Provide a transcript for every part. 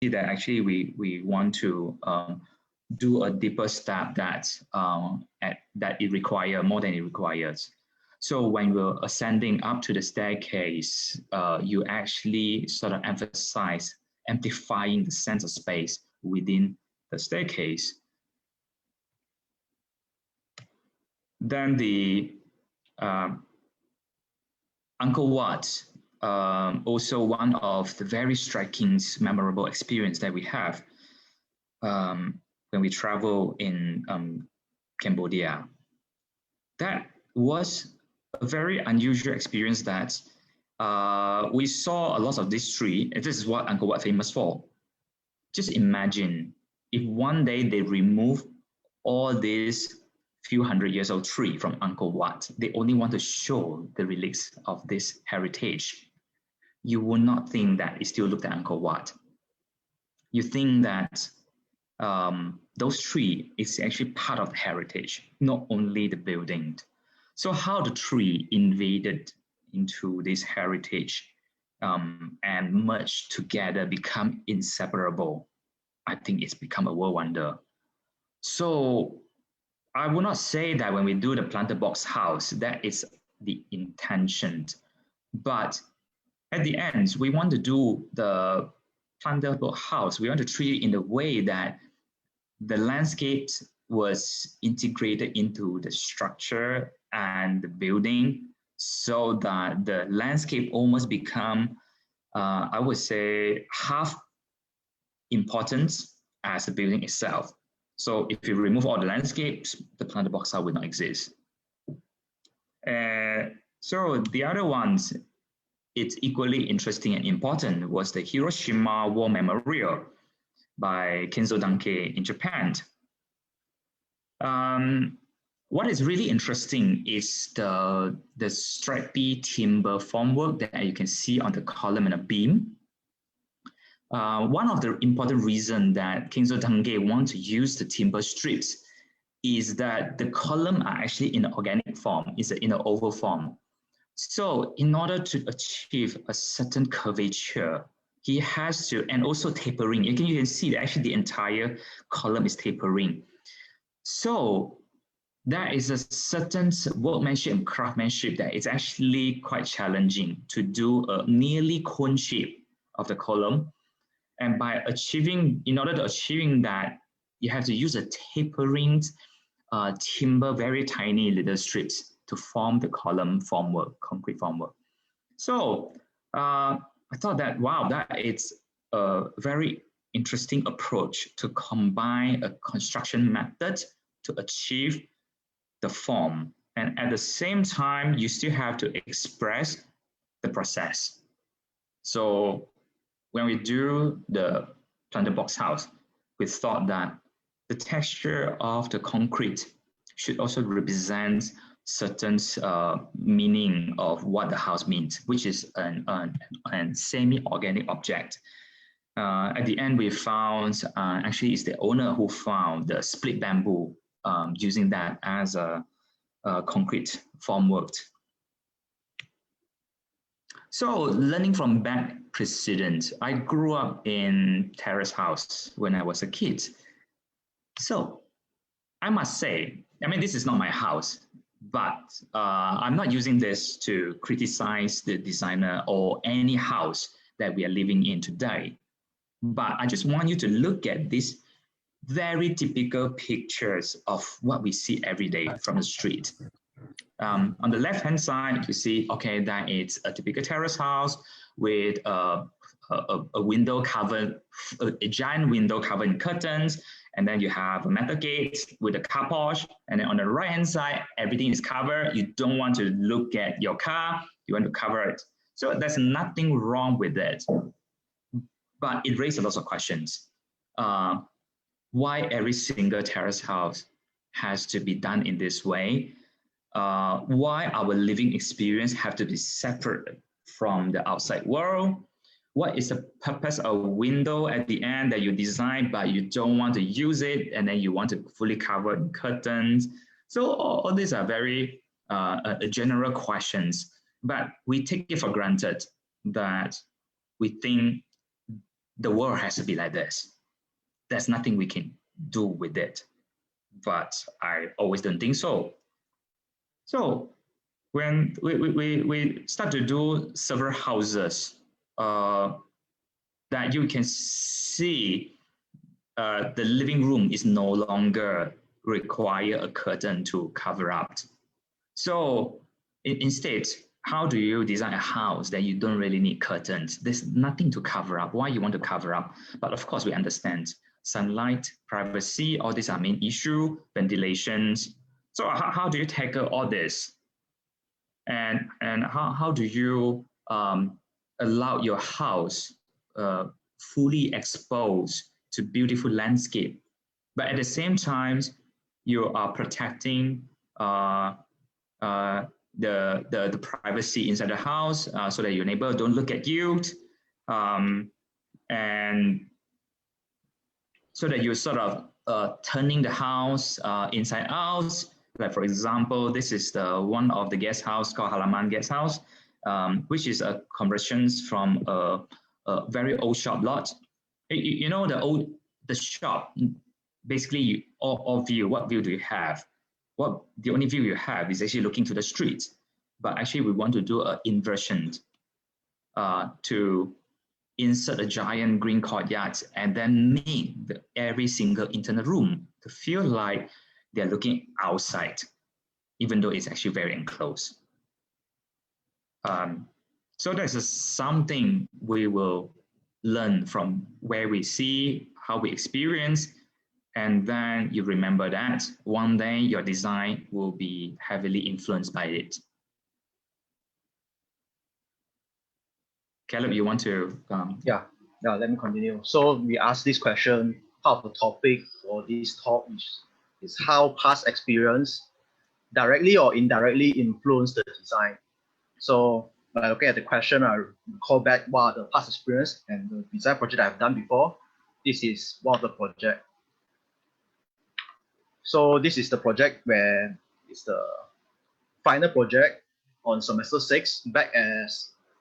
see that actually we want to do a deeper step that it requires more than it requires. So when we're ascending up to the staircase, you actually sort of emphasize amplifying the sense of space within the staircase. Then the Angkor Wat, also one of the very striking, memorable experience that we have when we travel in Cambodia. That was a very unusual experience that we saw a lot of this tree, and this is what Angkor Wat is famous for. Just imagine if one day they remove all these few hundred years old tree from Angkor Wat, they only want to show the relics of this heritage. You will not think that it still looked at Angkor Wat. You think that those tree is actually part of the heritage, not only the building. So how the tree invaded into this heritage and merged together, become inseparable, I think it's become a world wonder. So I will not say that when we do the planter box house, that is the intention. But at the end, we want to do the planter box house. We want to treat it in a way that the landscape was integrated into the structure and the building, so that the landscape almost become, I would say, half important as the building itself. So if you remove all the landscapes, the planter box house will not exist. So the other ones, it's equally interesting and important, was the Hiroshima War Memorial by Kenzo Danke in Japan. What is really interesting is the stripy timber formwork that you can see on the column and a beam. One of the important reasons that Kenzo Danke want to use the timber strips is that the column are actually in an organic form, is in an oval form. So in order to achieve a certain curvature, he has to, and also tapering. You can see that actually the entire column is tapering. So there is a certain workmanship and craftsmanship that is actually quite challenging to do a nearly cone shape of the column. And by achieving, in order to achieving that, you have to use a tapering timber, very tiny little strips to form the column formwork, concrete formwork. So I thought that, wow, that is a very interesting approach to combine a construction method to achieve the form. And at the same time, you still have to express the process. So when we do the planter box house, we thought that the texture of the concrete should also represent certain meaning of what the house means, which is a semi-organic object. At the end, we found, actually it's the owner who found the split bamboo, using that as a concrete formwork. So learning from bad precedent, I grew up in terrace house when I was a kid. So I must say, I mean, this is not my house, but I'm not using this to criticize the designer or any house that we are living in today. But I just want you to look at these very typical pictures of what we see every day from the street. On the left-hand side, you see, okay, that it's a typical terrace house with a window covered, a giant window covered in curtains, and then you have a metal gate with a car porch, and then on the right-hand side, everything is covered. You don't want to look at your car, you want to cover it. So there's nothing wrong with it, but it raises lots of questions. Why every single terrace house has to be done in this way? Why our living experience have to be separate from the outside world? What is the purpose of a window at the end that you design, but you don't want to use it, and then you want to fully cover in curtains? So all these are very general questions, but we take it for granted that we think the world has to be like this. There's nothing we can do with it. But I always don't think so. So when we start to do several houses, that you can see the living room is no longer require a curtain to cover up. So instead, how do you design a house that you don't really need curtains? There's nothing to cover up. Why you want to cover up? But of course, we understand sunlight, privacy, all these are main issue, ventilations. So how do you tackle all this? And how do you allow your house fully exposed to beautiful landscape, but at the same time, you are protecting the privacy inside the house so that your neighbor don't look at you, and so that you're sort of turning the house inside out. Like for example, this is the one of the guest house called Halaman Guest House, which is a conversion from a very old shop lot. You know the shop. Basically, all view. What view do you have? The only view you have is actually looking to the street. But actually, we want to do an inversion to insert a giant green courtyard and then make every single internal room to feel like they're looking outside, even though it's actually very enclosed. So that's something we will learn from where we see, how we experience, and then you remember that one day your design will be heavily influenced by it. Caleb, you want to? Yeah, let me continue. So we asked this question, part of the topic for this talk is how past experience directly or indirectly influence the design. So by looking at the question, I recall back what are the past experience and the design project I've done before. This is one of the project. So this is the project where it's the final project on semester 6,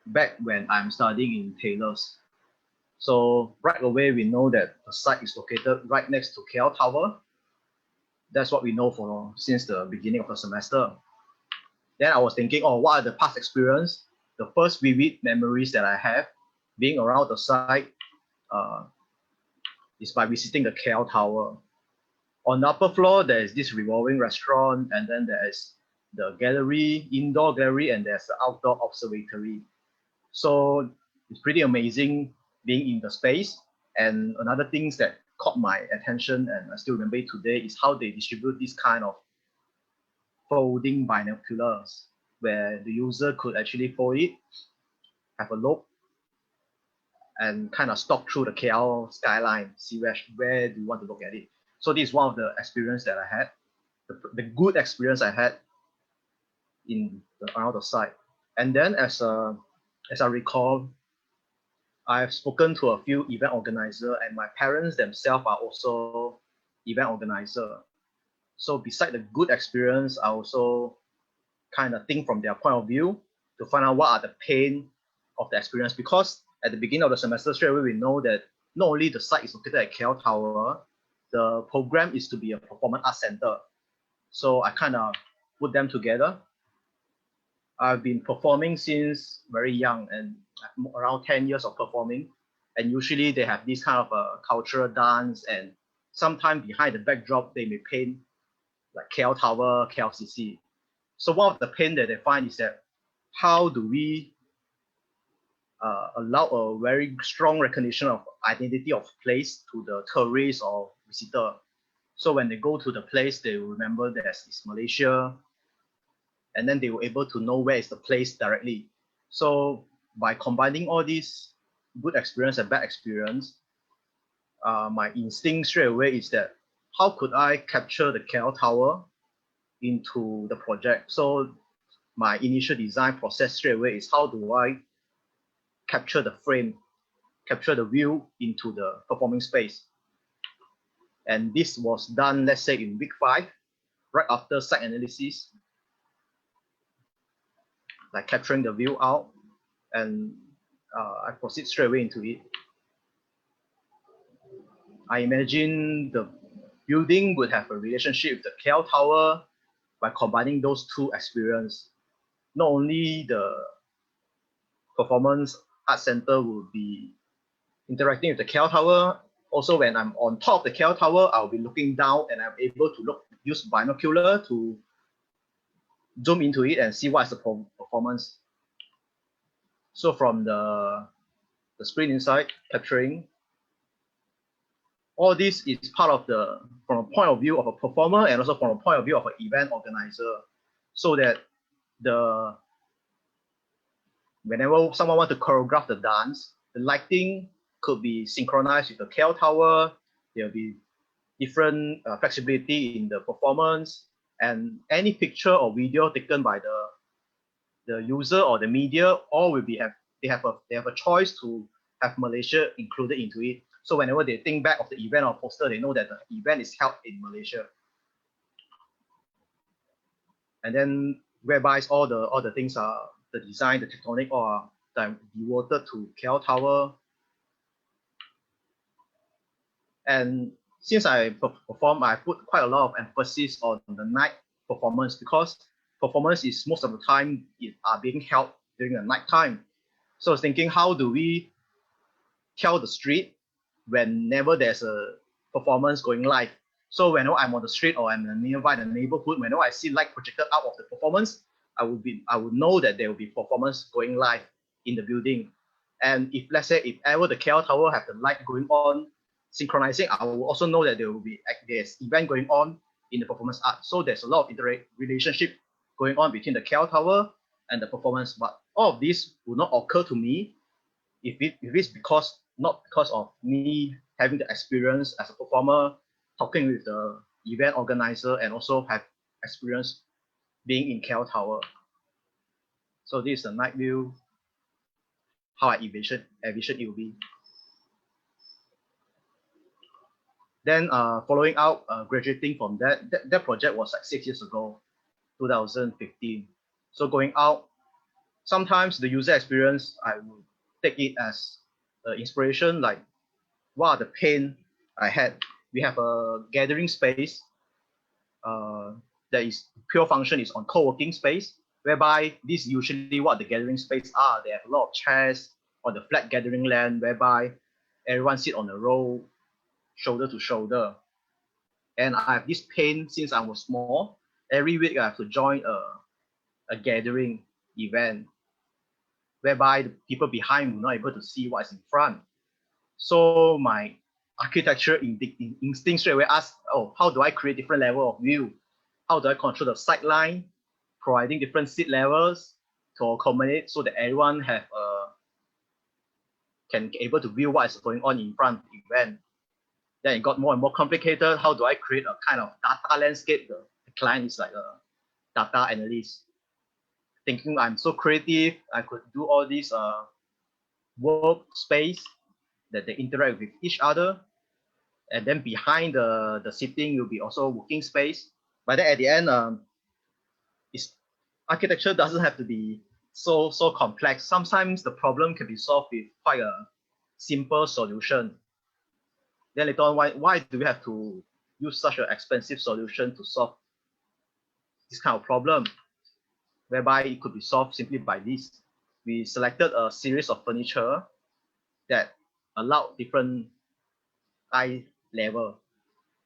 back when I'm studying in Terrace. So right away, we know that the site is located right next to KL Tower. That's what we know for since the beginning of the semester. Then I was thinking, oh, what are the past experience? The first vivid memories that I have being around the site is by visiting the KL Tower. On the upper floor, there is this revolving restaurant, and then there is the gallery, indoor gallery, and there's the outdoor observatory. So it's pretty amazing being in the space. And another things that caught my attention, and I still remember it today, is how they distribute this kind of folding binoculars, where the user could actually fold it, have a look, and kind of stalk through the KL skyline, see where do you want to look at it. So this is one of the experience that I had, the good experience I had around the site. And then as I recall, I've spoken to a few event organizers, and my parents themselves are also event organizers. So beside the good experience, I also kind of think from their point of view to find out what are the pain of the experience. Because at the beginning of the semester, straight away we know that not only the site is located at KL Tower, the program is to be a performance art center. So I kind of put them together. I've been performing since very young, and around 10 years of performing. And usually they have this kind of a cultural dance, and sometimes behind the backdrop, they may paint like KL Tower, KLCC. So one of the pain that they find is that how do we allow a very strong recognition of identity of place to the tourist or visitor. So when they go to the place, they will remember that it's Malaysia, and then they were able to know where is the place directly. So by combining all these good experience and bad experience, my instinct straight away is that how could I capture the KL Tower into the project? So my initial design process straight away is how do I capture the frame, capture the view into the performing space. And this was done, let's say in week 5, right after site analysis, like capturing the view out, and I proceed straight away into it. I imagine the building would have a relationship with the KL Tower by combining those two experiences. Not only the performance art center will be interacting with the KL Tower, also when I'm on top of the KL Tower, I'll be looking down and I'm able to use binocular to zoom into it and see what's the performance. So from the screen inside, capturing, all this is part of from a point of view of a performer and also from a point of view of an event organizer, so that whenever someone wants to choreograph the dance, the lighting could be synchronized with the KL Tower. There'll be different flexibility in the performance, and any picture or video taken by the user or the media, all will be they have a choice to have Malaysia included into it. So whenever they think back of the event or poster, they know that the event is held in Malaysia. And then whereby all the things are the design, the tectonic, all are devoted to KL Tower. And since I perform, I put quite a lot of emphasis on the night performance, because performance is most of the time are being held during the night time. So I was thinking, how do we tell the street whenever there's a performance going live? So whenever I'm on the street or I'm nearby the neighborhood, whenever I see light projected out of the performance, I would know that there will be performance going live in the building. And if let's say if ever the KL Tower have the light going on, synchronizing, I will also know that there's event going on in the performance art. So there's a lot of relationship going on between the KL Tower and the performance. But all of this will not occur to me if it's not because of me having the experience as a performer, talking with the event organizer, and also have experience being in KL Tower. So this is the night view, how I envision it will be. Then following out, graduating from that project was like 6 years ago, 2015. So going out, sometimes the user experience, I would take it as inspiration, like what are the pain I had. We have a gathering space that is pure function is on co-working space, whereby this usually what the gathering space are. They have a lot of chairs on the flat gathering land, whereby everyone sit on a row, shoulder to shoulder. And I have this pain since I was small. Every week I have to join a gathering event, whereby the people behind will not able to see what is in front. So my architecture instinct straight away asks, oh, how do I create different level of view? How do I control the sight line, providing different seat levels to accommodate so that everyone can be able to view what is going on in front of the event. Then it got more and more complicated. How do I create a kind of data landscape? The client is like a data analyst, thinking I'm so creative, I could do all these workspace that they interact with each other. And then behind the sitting will be also working space. But then at the end, architecture doesn't have to be so complex. Sometimes the problem can be solved with quite a simple solution. Then later on, why do we have to use such an expensive solution to solve this kind of problem? Whereby it could be solved simply by this. We selected a series of furniture that allowed different eye level.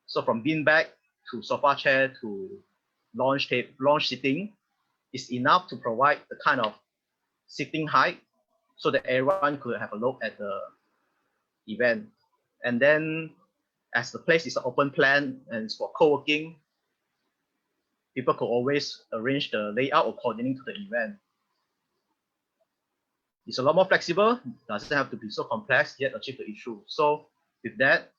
So from beanbag to sofa chair to lounge sitting is enough to provide the kind of sitting height so that everyone could have a look at the event. And then as the place is an open plan and it's for co-working, people could always arrange the layout according to the event. It's a lot more flexible, doesn't have to be so complex yet achieve the issue. So with that,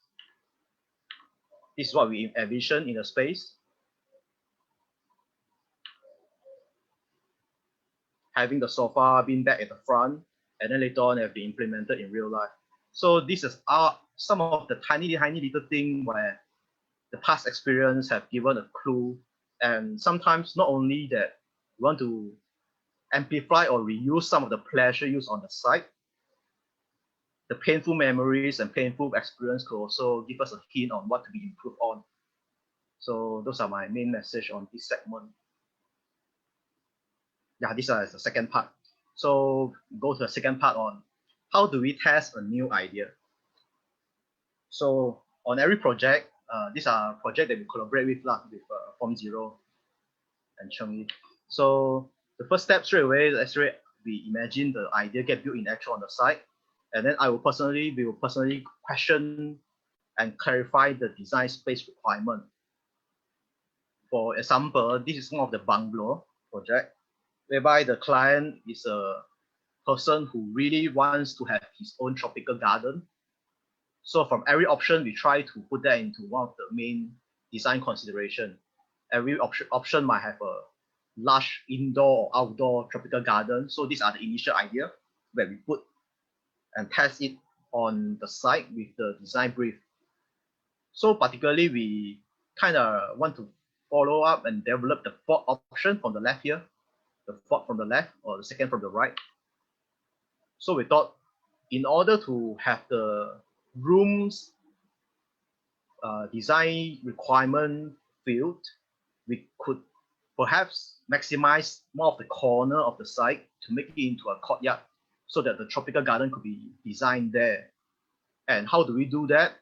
this is what we envision in the space. Having the sofa beanbag at the front, and then later on have been implemented in real life. So this is some of the tiny little thing where the past experience have given a clue. And sometimes not only that we want to amplify or reuse some of the pleasure used on the site, the painful memories and painful experience could also give us a hint on what to be improved on. So those are my main message on this segment. Yeah, this is the second part. So go to the second part on how do we test a new idea. So on every project, these are projects that we collaborate with Formzero and Cherng Yih. So the first step straight away, we imagine the idea get built in actual on the site, and then we will personally question and clarify the design space requirement. For example, this is one of the bungalow project, whereby the client is a person who really wants to have his own tropical garden. So from every option, we try to put that into one of the main design consideration. Every option might have a large indoor or outdoor tropical garden. So these are the initial idea where we put and test it on the site with the design brief. So particularly, we kind of want to follow up and develop the fourth option from the left here, the fourth from the left or the second from the right. So we thought in order to have the rooms design requirement field, we could perhaps maximize more of the corner of the site to make it into a courtyard so that the tropical garden could be designed there. And how do we do that?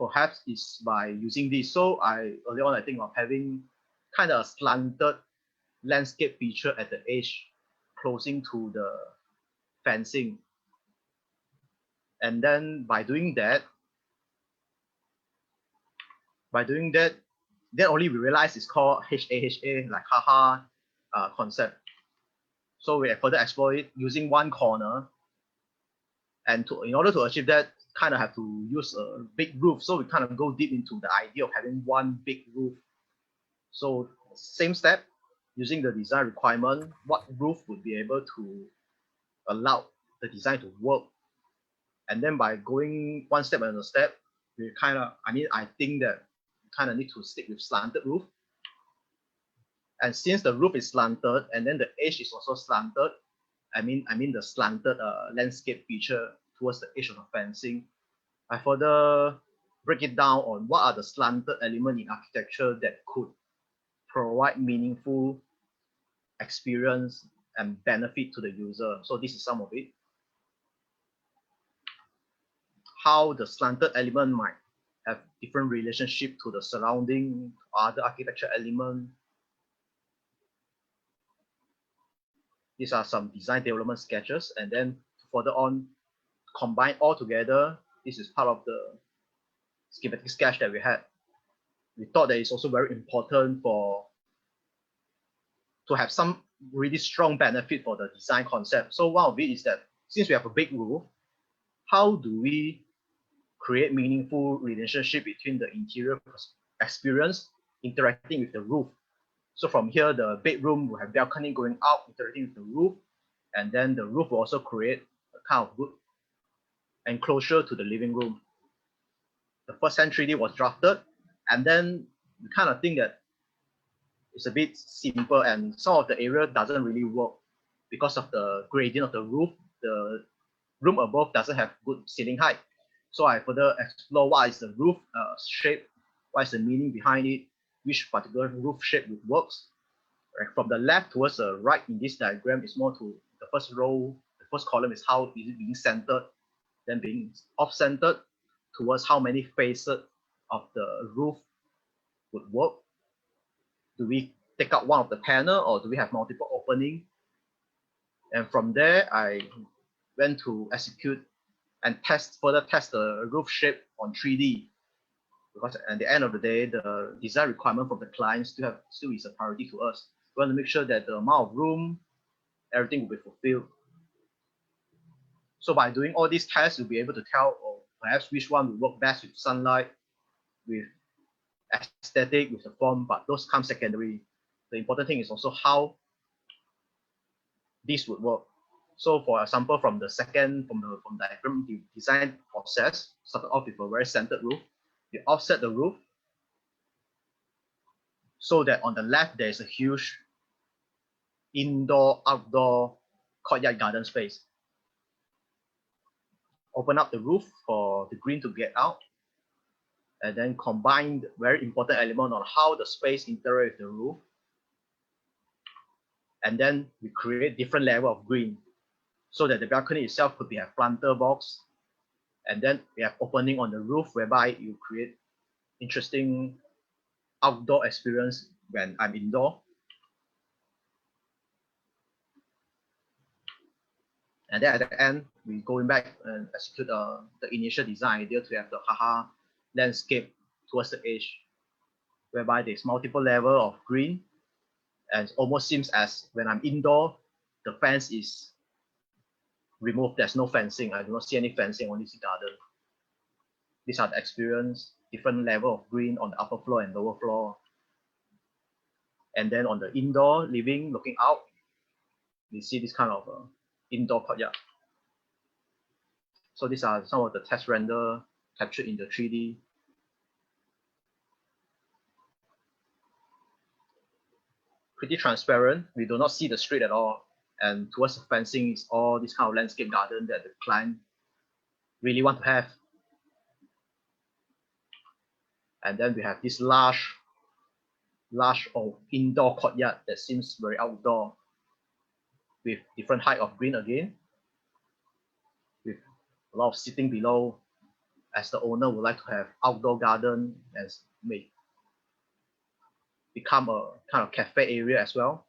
Perhaps it's by using this. So earlier on I think of having kind of a slanted landscape feature at the edge, closing to the fencing. And then by doing that, then only we realize it's called HAHA, like haha concept. So we further explore it using one corner. And in order to achieve that, kind of have to use a big roof. So we kind of go deep into the idea of having one big roof. So same step, using the design requirement, what roof would be able to allow the design to work. And then by going one step at a step, we I think that we kind of need to stick with slanted roof. And since the roof is slanted and then the edge is also slanted, I mean the slanted landscape feature towards the edge of the fencing, I further break it down on what are the slanted elements in architecture that could provide meaningful experience and benefit to the user. So this is some of it. How the slanted element might have different relationship to the surrounding other architecture element. These are some design development sketches, and then further on, combine all together. This is part of the schematic sketch that we had. We thought that it's also very important to have some really strong benefit for the design concept. So one of it is that since we have a big roof, how do we create meaningful relationship between the interior experience interacting with the roof? So from here, the bedroom will have balcony going out, interacting with the roof, and then the roof will also create a kind of good enclosure to the living room. The first hand 3D was drafted, and then we kind of think that it's a bit simple and some of the area doesn't really work because of the gradient of the roof. The room above doesn't have good ceiling height. So I further explore what is the roof shape, what is the meaning behind it, which particular roof shape works. Right, from the left towards the right in this diagram is more to the first row, the first column is how is it being centered, then being off-centered towards how many faces of the roof would work. Do we take out one of the panel or do we have multiple opening? And from there, I went to execute and further test the roof shape on 3D. Because at the end of the day, the design requirement from the client still is a priority to us. We want to make sure that the amount of room, everything will be fulfilled. So by doing all these tests, you'll be able to tell perhaps which one will work best with sunlight, with aesthetic, with the form, but those come secondary. The important thing is also how this would work. So for example, from the diagram, the design process started off with a very centered roof. You offset the roof so that on the left there is a huge indoor, outdoor courtyard garden space. open up the roof for the green to get out, and then combine the very important element on how the space interacts with the roof. And then we create different level of green so that the balcony itself could be a planter box. And then we have opening on the roof whereby you create interesting outdoor experience when I'm indoor. And then at the end, we going back and execute the initial design idea to have the haha landscape towards the edge, whereby there's multiple level of green, and it almost seems as when I'm indoor, the fence is removed. There's no fencing. I do not see any fencing, only see garden. These are the experience, different level of green on the upper floor and lower floor. And then on the indoor living, looking out, we see this kind of indoor courtyard. So these are some of the test render captured in the 3D. Pretty transparent. We do not see the street at all. And towards the fencing is all this kind of landscape garden that the client really want to have. And then we have this large indoor courtyard that seems very outdoor, with different height of green again, with a lot of sitting below, as the owner would like to have outdoor garden and may become a kind of cafe area as well.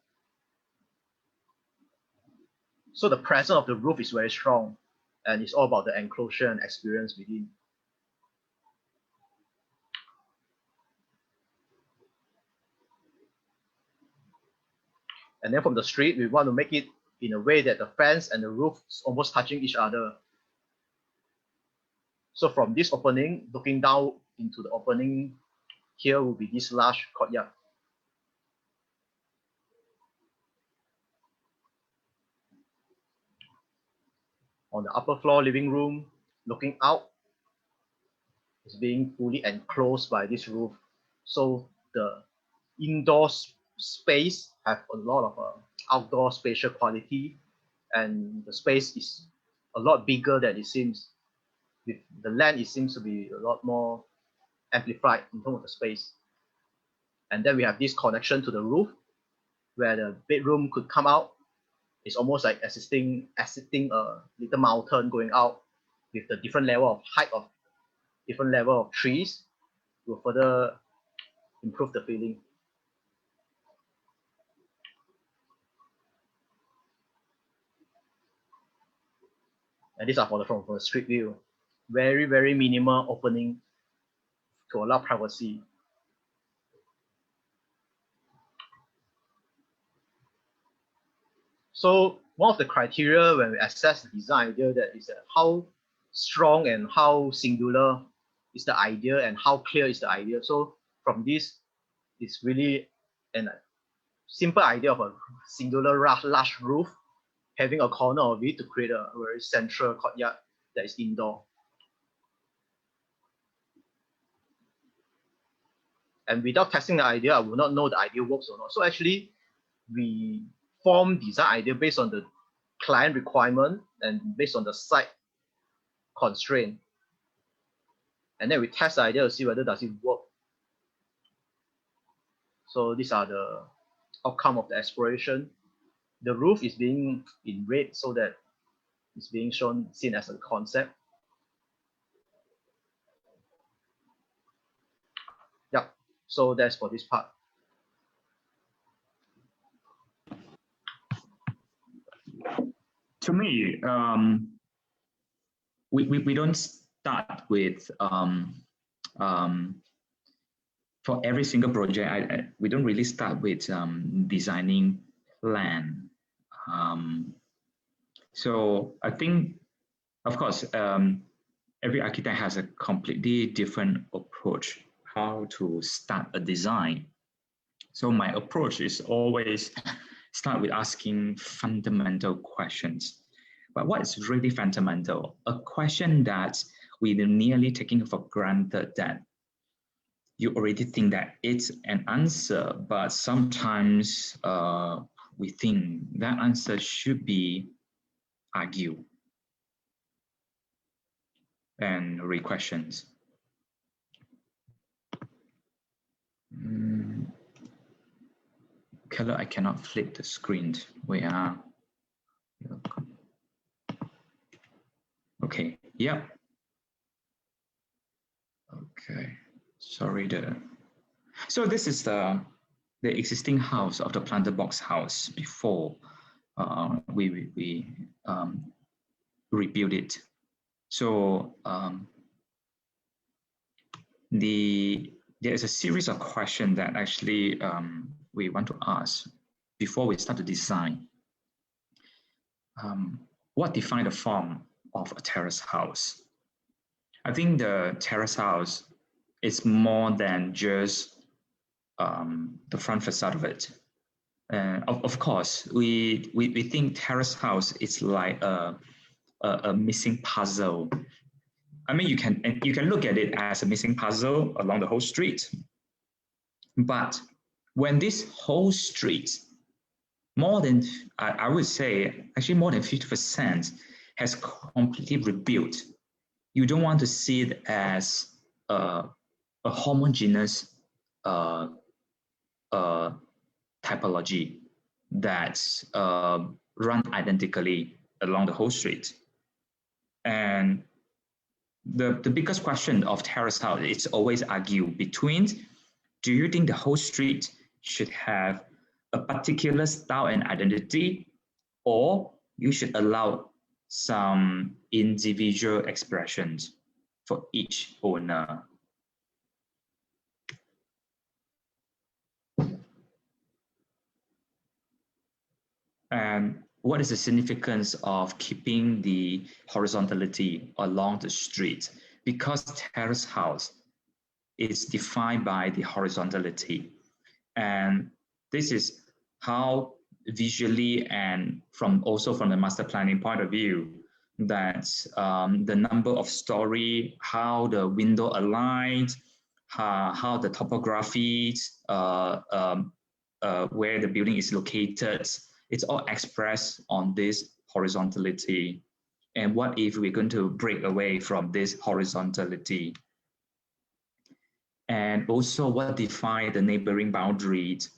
So the presence of the roof is very strong, and it's all about the enclosure and experience within. And then from the street, we want to make it in a way that the fence and the roof is almost touching each other. So from this opening, looking down into the opening, here will be this large courtyard. On the upper floor living room, looking out, is being fully enclosed by this roof. So the indoor space have a lot of outdoor spatial quality, and the space is a lot bigger than it seems. With the land, it seems to be a lot more amplified in terms of the space. And then we have this connection to the roof, where the bedroom could come out. It's almost like assisting a little mountain going out, with the different level of height of different level of trees will further improve the feeling. And these are from the street view. Very, very minimal opening to allow privacy. So one of the criteria when we assess the design idea that is how strong and how singular is the idea and how clear is the idea. So from this, it's really a simple idea of a singular large roof, having a corner of it to create a very central courtyard that is indoor. And without testing the idea, I will not know the idea works or not. So actually, we form design idea based on the client requirement and based on the site constraint. And then we test the idea to see whether does it work. So these are the outcome of the exploration. The roof is being in red so that it's being seen as a concept. Yeah, so that's for this part. To me, we don't start with for every single project. We don't really start with designing plan. So I think, of course, every architect has a completely different approach how to start a design. So my approach is always start with asking fundamental questions. But what is really fundamental? A question that we nearly taking for granted that you already think that it's an answer, but sometimes we think that answer should be argued. and read questions. Color, I cannot flip the screen. We are. Okay, yeah. Okay, sorry. So this is the existing house of the planter box house before we rebuild it. So there's a series of questions that actually we want to ask before we start to design. What defines the form of a terrace house? I think the terrace house is more than just the front facade of it. Of course, we think terrace house is like a missing puzzle. I mean, you can look at it as a missing puzzle along the whole street. But when this whole street, more than, I would say, actually more than 50% has completely rebuilt, you don't want to see it as a homogeneous typology that's run identically along the whole street. And the biggest question of terrace house is always argued between, do you think the whole street should have a particular style and identity, or you should allow some individual expressions for each owner? And what is the significance of keeping the horizontality along the street? Because terrace house is defined by the horizontality. And this is how visually and also from the master planning point of view, that the number of story, how the window aligned, how the topography, where the building is located, it's all expressed on this horizontality. And what if we're going to break away from this horizontality? And also what defines the neighboring boundaries?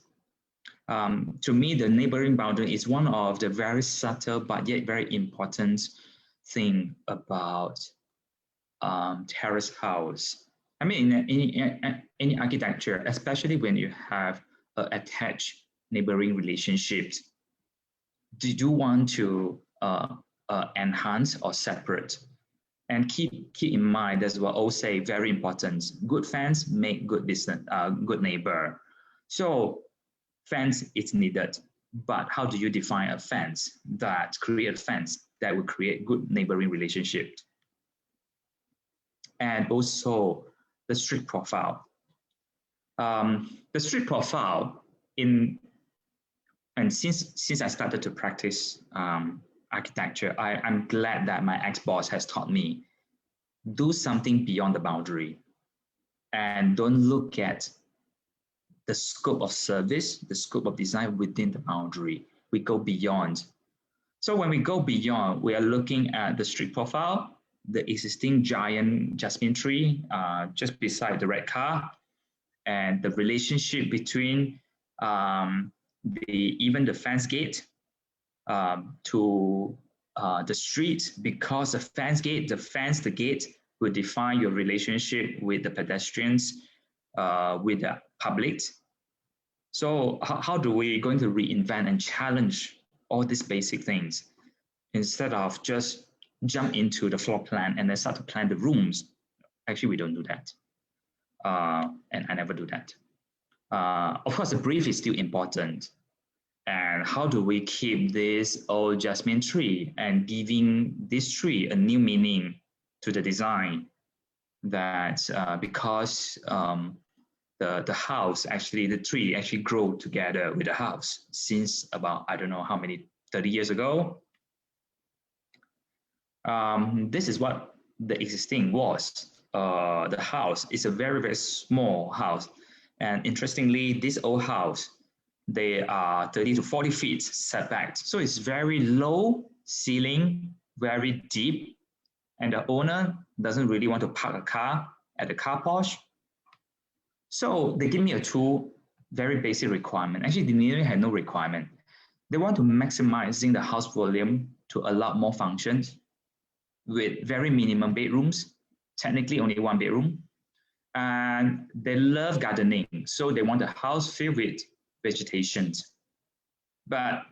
To me, the neighboring boundary is one of the very subtle but yet very important thing about terrace house. I mean, in any architecture, especially when you have attached neighboring relationships, do you want to enhance or separate? And keep in mind, that's what I say, very important. Good fence make good business, good neighbor. So fence is needed, but how do you define a fence that create a fence that will create good neighboring relationship? And also the street profile. The street profile and since I started to practice architecture, I'm glad that my ex-boss has taught me, do something beyond the boundary and don't look at the scope of service, the scope of design within the boundary. We go beyond. So when we go beyond, we are looking at the street profile, the existing giant jasmine tree just beside the red car, and the relationship between even the fence gate to the street, because the fence gate, the gate will define your relationship with the pedestrians, with the public. So how do we going to reinvent and challenge all these basic things instead of just jump into the floor plan and then start to plan the rooms? Actually, we don't do that. And I never do that. Of course, the brief is still important. And how do we keep this old jasmine tree and giving this tree a new meaning to the design? That because the house, actually, the tree actually grow together with the house since about, I don't know how many, 30 years ago. This is what the existing was. The house is a very, very small house. And interestingly, this old house, they are 30 to 40 feet setback. So it's very low ceiling, very deep, and the owner doesn't really want to park a car at the car porch. So they give me a two very basic requirement. Actually, they nearly had no requirement. They want to maximizing the house volume to allow more functions with very minimum bedrooms, technically only one bedroom. And they love gardening, so they want a house filled with vegetation. But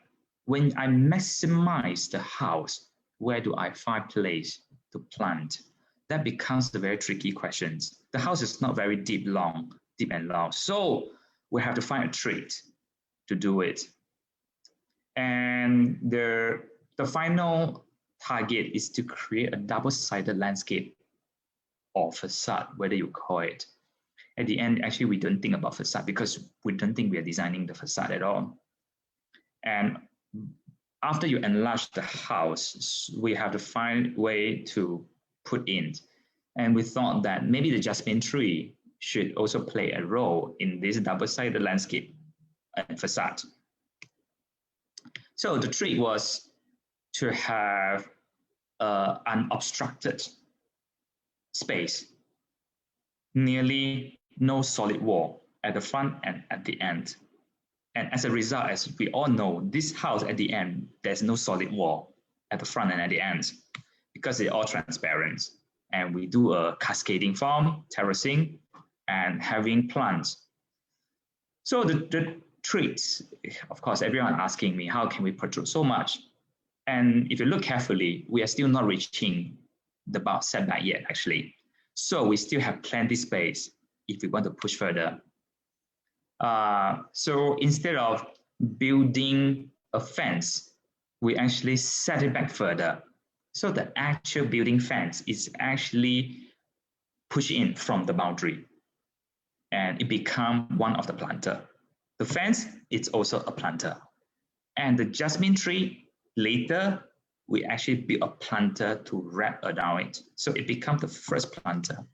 when I maximize the house, where do I find place to plant? That becomes the very tricky questions. The house is not very deep and long. So we have to find a trick to do it. And the final target is to create a double-sided landscape or facade, whether you call it. At the end, actually, we don't think about facade because we don't think we are designing the facade at all. And after you enlarge the house, we have to find a way to put in. And we thought that maybe the jasmine tree should also play a role in this double-sided landscape and facade. So the trick was to have unobstructed space, nearly no solid wall at the front and at the end. And as a result, as we all know, this house at the end, there's no solid wall at the front and at the end because they're all transparent. And we do a cascading form, terracing, and having plants. So the tricks, of course, everyone asking me, how can we protrude so much? And if you look carefully, we are still not reaching the bulk setback yet, actually. So we still have plenty space if we want to push further. So instead of building a fence, we actually set it back further. So the actual building fence is actually pushed in from the boundary and it becomes one of the planter. The fence, it's also a planter. And the jasmine tree, later, we actually build a planter to wrap around it. So it becomes the first planter.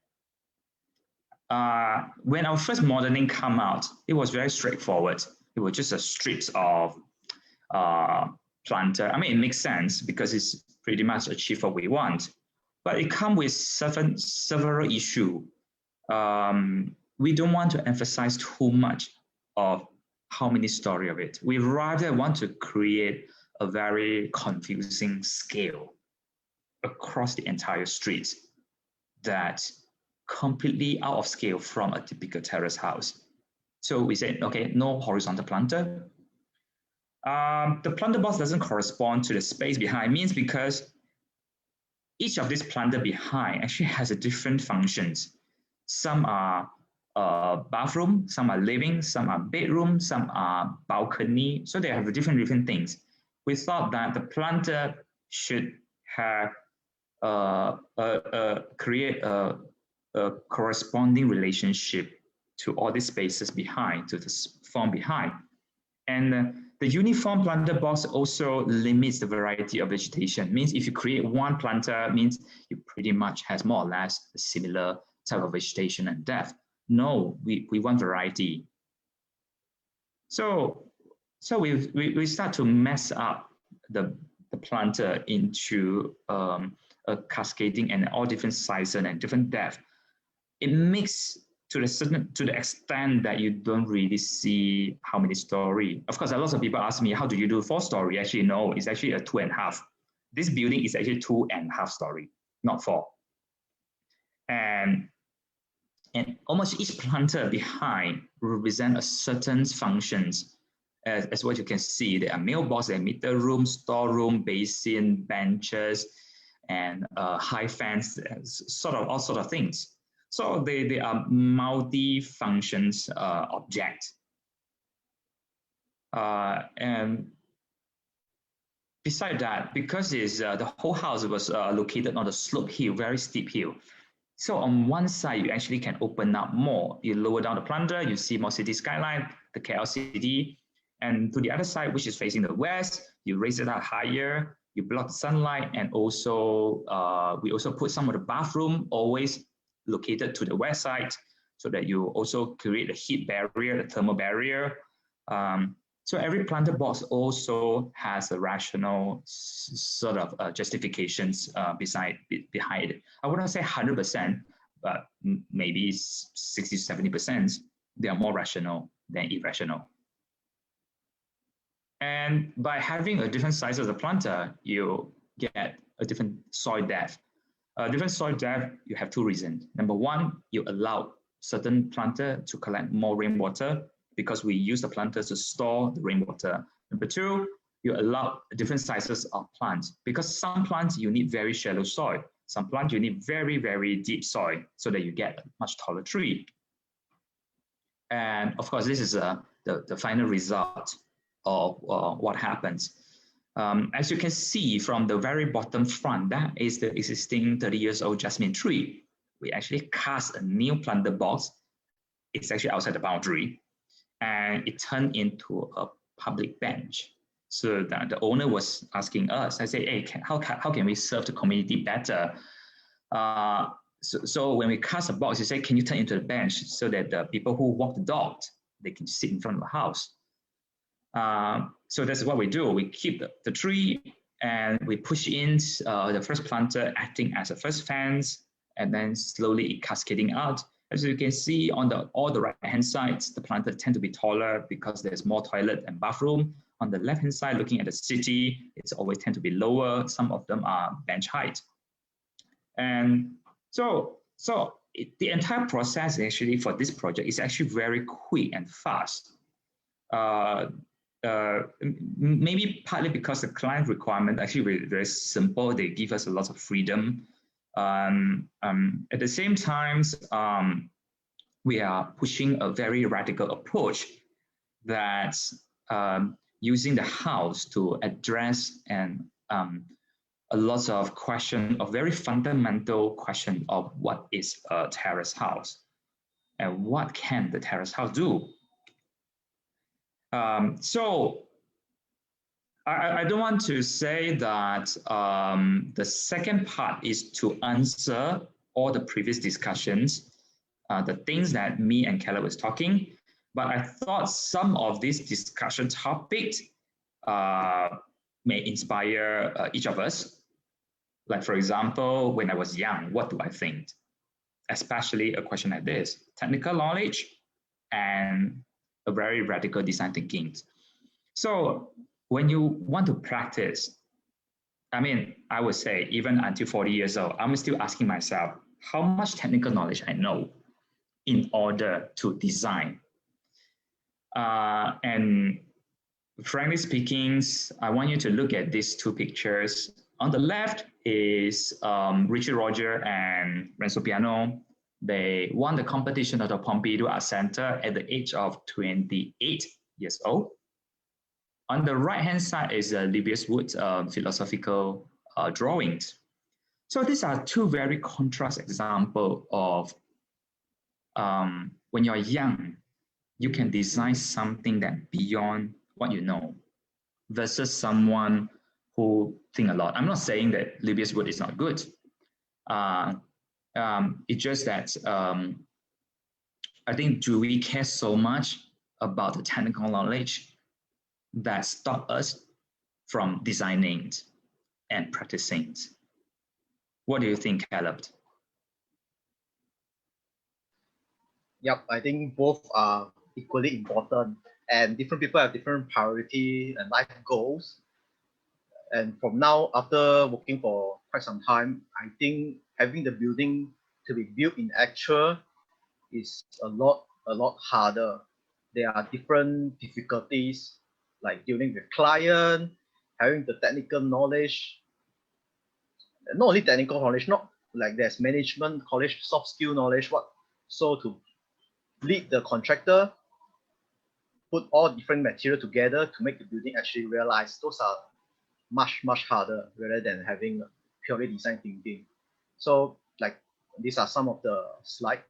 When our first modeling came out, it was very straightforward. It was just a strips of planter. I mean, it makes sense because it's pretty much achieved what we want. But it comes with several issues. We don't want to emphasize too much of how many stories of it. We rather want to create a very confusing scale across the entire street that completely out of scale from a typical terrace house. So we said, okay, no horizontal planter. The planter box doesn't correspond to the space behind, means because each of these planter behind actually has a different functions. Some are bathroom, some are living, some are bedroom, some are balcony. So they have different things. We thought that the planter should have create a corresponding relationship to all these spaces behind, to the form behind. And the uniform planter box also limits the variety of vegetation. Means if you create one planter, means you pretty much has more or less a similar type of vegetation and depth. No, we want variety. So we start to mess up the planter into a cascading and all different sizes and different depth. It makes to the extent that you don't really see how many story. Of course, a lot of people ask me, how do you do 4-story? Actually, no, it's actually a 2.5. This building is actually 2.5 story, not 4. And almost each planter behind represent a certain functions. As what you can see, there are mailbox, there are meter room, storeroom, basin, benches, and high fence, all sort of things. So they are multi-functions objects. And beside that, because the whole house was located on a slope hill, very steep hill. So on one side, you actually can open up more. You lower down the plunger, you see more city skyline, the KLCD. And to the other side, which is facing the west, you raise it up higher, you block the sunlight, and also we also put some of the bathroom always located to the west side so that you also create a heat barrier, a thermal barrier. So every planter box also has a rational sort of justifications behind it. I wouldn't say 100%, but maybe 60 to 70%, they are more rational than irrational. And by having a different size of the planter, you get a different soil depth. Different soil depth, you have two reasons. Number one, you allow certain planter to collect more rainwater because we use the planters to store the rainwater. Number two, you allow different sizes of plants because some plants you need very shallow soil. Some plants you need very, very deep soil so that you get a much taller tree. And of course, this is the final result of what happens. As you can see from the very bottom front, that is the existing 30 years old jasmine tree. We actually cast a new planter box. It's actually outside the boundary, and it turned into a public bench. So that the owner was asking us, I say, hey, how can we serve the community better? So when we cast a box, you say, can you turn into the bench so that the people who walk the dog, they can sit in front of the house. So that's what we do. We keep the tree and we push in the first planter acting as a first fence, and then slowly cascading out. As you can see on all the right-hand sides, the planter tend to be taller because there's more toilet and bathroom. On the left-hand side, looking at the city, it's always tend to be lower. Some of them are bench height. And so the entire process actually for this project is actually very quick and fast. Maybe partly because the client requirement actually very simple. They give us a lot of freedom. At the same time, we are pushing a very radical approach that's using the house to address and a lot of question, a very fundamental question of what is a terrace house and what can the terrace house do? So I don't want to say that the second part is to answer all the previous discussions, the things that me and Keller was talking, but I thought some of these discussion topics may inspire each of us. Like for example, when I was young, what do I think? Especially a question like this, technical knowledge and a very radical design thinking. So when you want to practice, I mean, I would say even until 40 years old, I'm still asking myself how much technical knowledge I know in order to design. And frankly speaking, I want you to look at these two pictures. On the left is Richard Roger and Renzo Piano. They won the competition at the Pompidou Art Center at the age of 28 years old. On the right-hand side is Livius Wood's philosophical drawings. So these are two very contrast examples of when you're young, you can design something that beyond what you know versus someone who think a lot. I'm not saying that Livius Wood is not good. It's just that I think do we care so much about the technical knowledge that stop us from designing and practicing? What do you think, Caleb? Yep, I think both are equally important, and different people have different priority and life goals. And from now, after working for quite some time, I think having the building to be built in actual is a lot harder. There are different difficulties, like dealing with client, having the technical knowledge, not only technical knowledge, not like there's management knowledge, soft skill knowledge, so to lead the contractor, put all different material together to make the building actually realize. Those are much harder rather than having purely design thinking. So like these are some of the slides.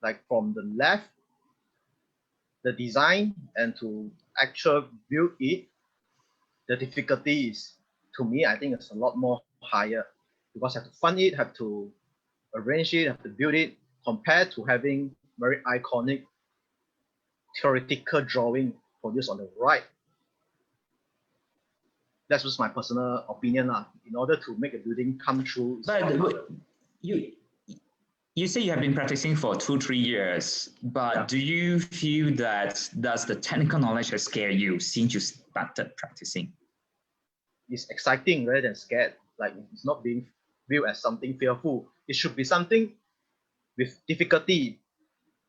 Like from the left, the design and to actual build it, the difficulty is, to me, I think it's a lot more higher because you have to fund it, have to arrange it, have to build it, compared to having very iconic theoretical drawing produced on the right. That's just my personal opinion. In order to make a building come true. But you say you have been practicing for 2-3 years, but Yeah. do you feel that does the technical knowledge has scared you since you started practicing? It's exciting rather than scared. Like it's not being viewed as something fearful. It should be something with difficulty.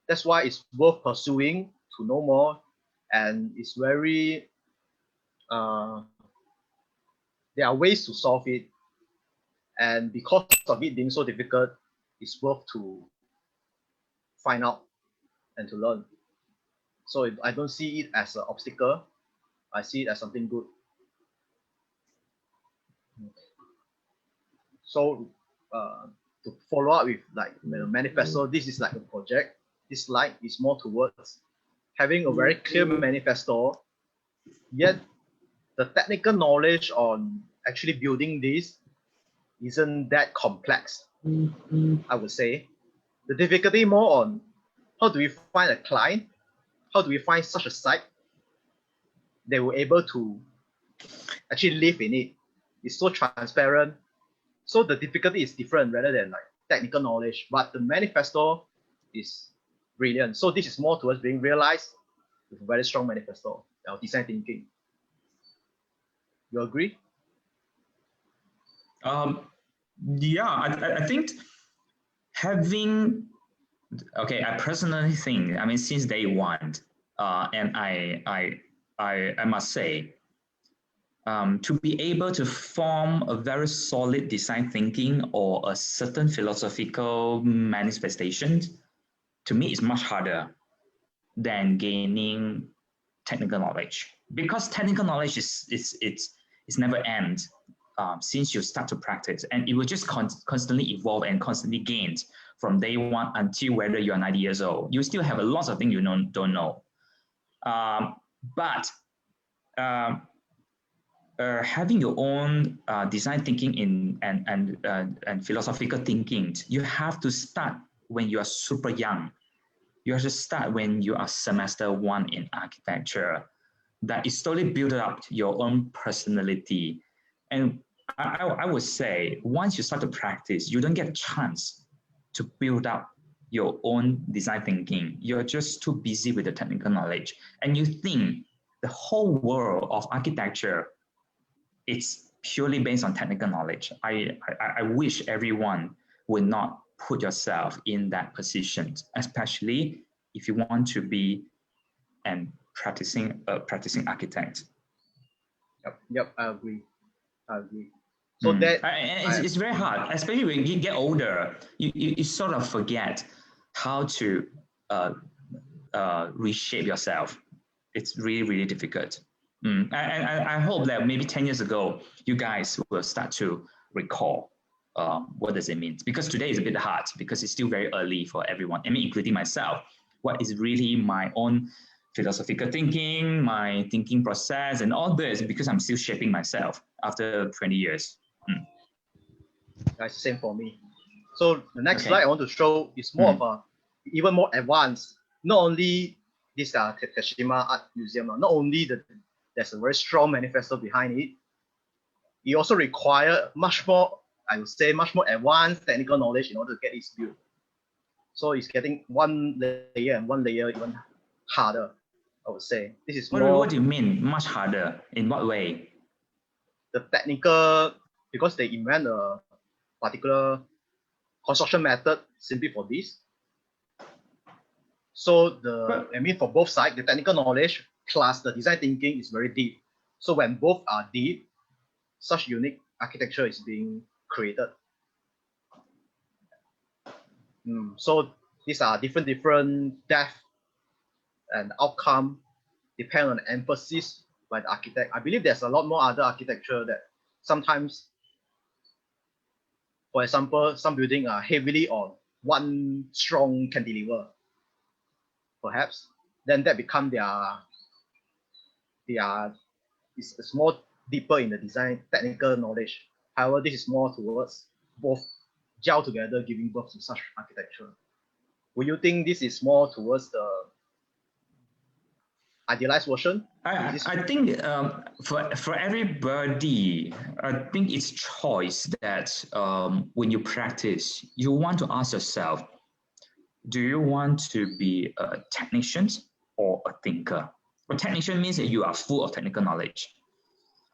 That's why it's worth pursuing to know more, and it's very there are ways to solve it, and because of it being so difficult, it's worth to find out and to learn. So I don't see it as an obstacle. I see it as something good. So to follow up with like the manifesto, this is like a project. This slide is more towards having a very clear manifesto, yet the technical knowledge on actually building this isn't that complex, I would say. The difficulty more on how do we find a client, how do we find such a site that we're able to actually live in it. It's so transparent. So the difficulty is different rather than like technical knowledge, but the manifesto is brilliant. So this is more towards being realized with a very strong manifesto, our design thinking. You agree? Yeah, I think having, okay, I personally think, I mean, since day one, and I must say, to be able to form a very solid design thinking or a certain philosophical manifestation, to me, is much harder than gaining technical knowledge, because technical knowledge it's never end since you start to practice, and it will just constantly evolve and constantly gain from day one until whether you're 90 years old. You still have a lot of things you don't know. But having your own design thinking and philosophical thinking, you have to start when you are super young. You have to start when you are semester 1 in architecture. That is slowly build up your own personality. And I would say once you start to practice, you don't get a chance to build up your own design thinking. You're just too busy with the technical knowledge. And you think the whole world of architecture, it's purely based on technical knowledge. I wish everyone would not put yourself in that position, especially if you want to be an practicing architect. Yep, I agree. So it's very hard, especially when you get older. You sort of forget how to reshape yourself. It's really, really difficult. And I hope that maybe 10 years ago, you guys will start to recall what does it mean. Because today is a bit hard because it's still very early for everyone, I mean, including myself. What is really my own philosophical thinking, my thinking process, and all this, because I'm still shaping myself after 20 years. That's the same for me. So the next slide I want to show is more of a even more advanced. Not only this Hiroshima Art Museum, not only there's a very strong manifesto behind it, it also requires much more, I would say, much more advanced technical knowledge in order to get it built. So it's getting one layer and one layer even harder, I would say. This is more. What do you mean much harder? In what way? The technical, because they invent a particular construction method simply for this. So for both sides, the technical knowledge plus the design thinking is very deep. So when both are deep, such unique architecture is being created. So these are different depth and outcome depend on the emphasis by the architect. I believe there's a lot more other architecture that sometimes, for example, some building are heavily on one strong cantilever, perhaps. Then that become it's more deeper in the design technical knowledge. However, this is more towards both gel together, giving birth to such architecture. Would you think this is more towards the idealized version? I think for everybody, I think it's choice that when you practice, you want to ask yourself, do you want to be a technician or a thinker? A technician means that you are full of technical knowledge,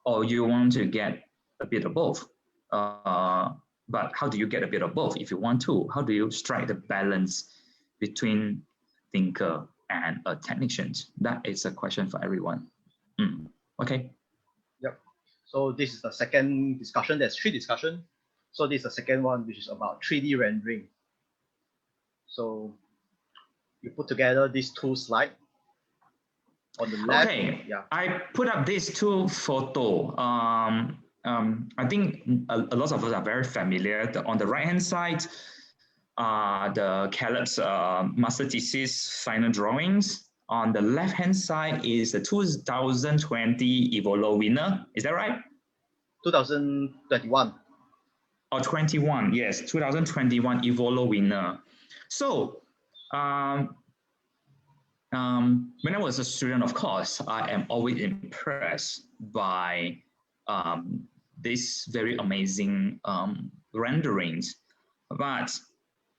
or you want to get a bit of both. But how do you get a bit of both if you want to? How do you strike the balance between thinker and a technician? That is a question for everyone. Okay. Yep. So this is the second discussion. There's 3 discussions. So this is the second one, which is about 3D rendering. So you put together these 2 slides. On the left, okay. Yeah. I put up these 2 photos. I think a lot of us are very familiar. On the right-hand side, the Caleb's master thesis final drawings. On the left-hand side is the 2020 Evolo winner. Is that right? 2021. Or 21, yes, 2021 Evolo winner. So, when I was a student, of course, I am always impressed by these very amazing renderings. But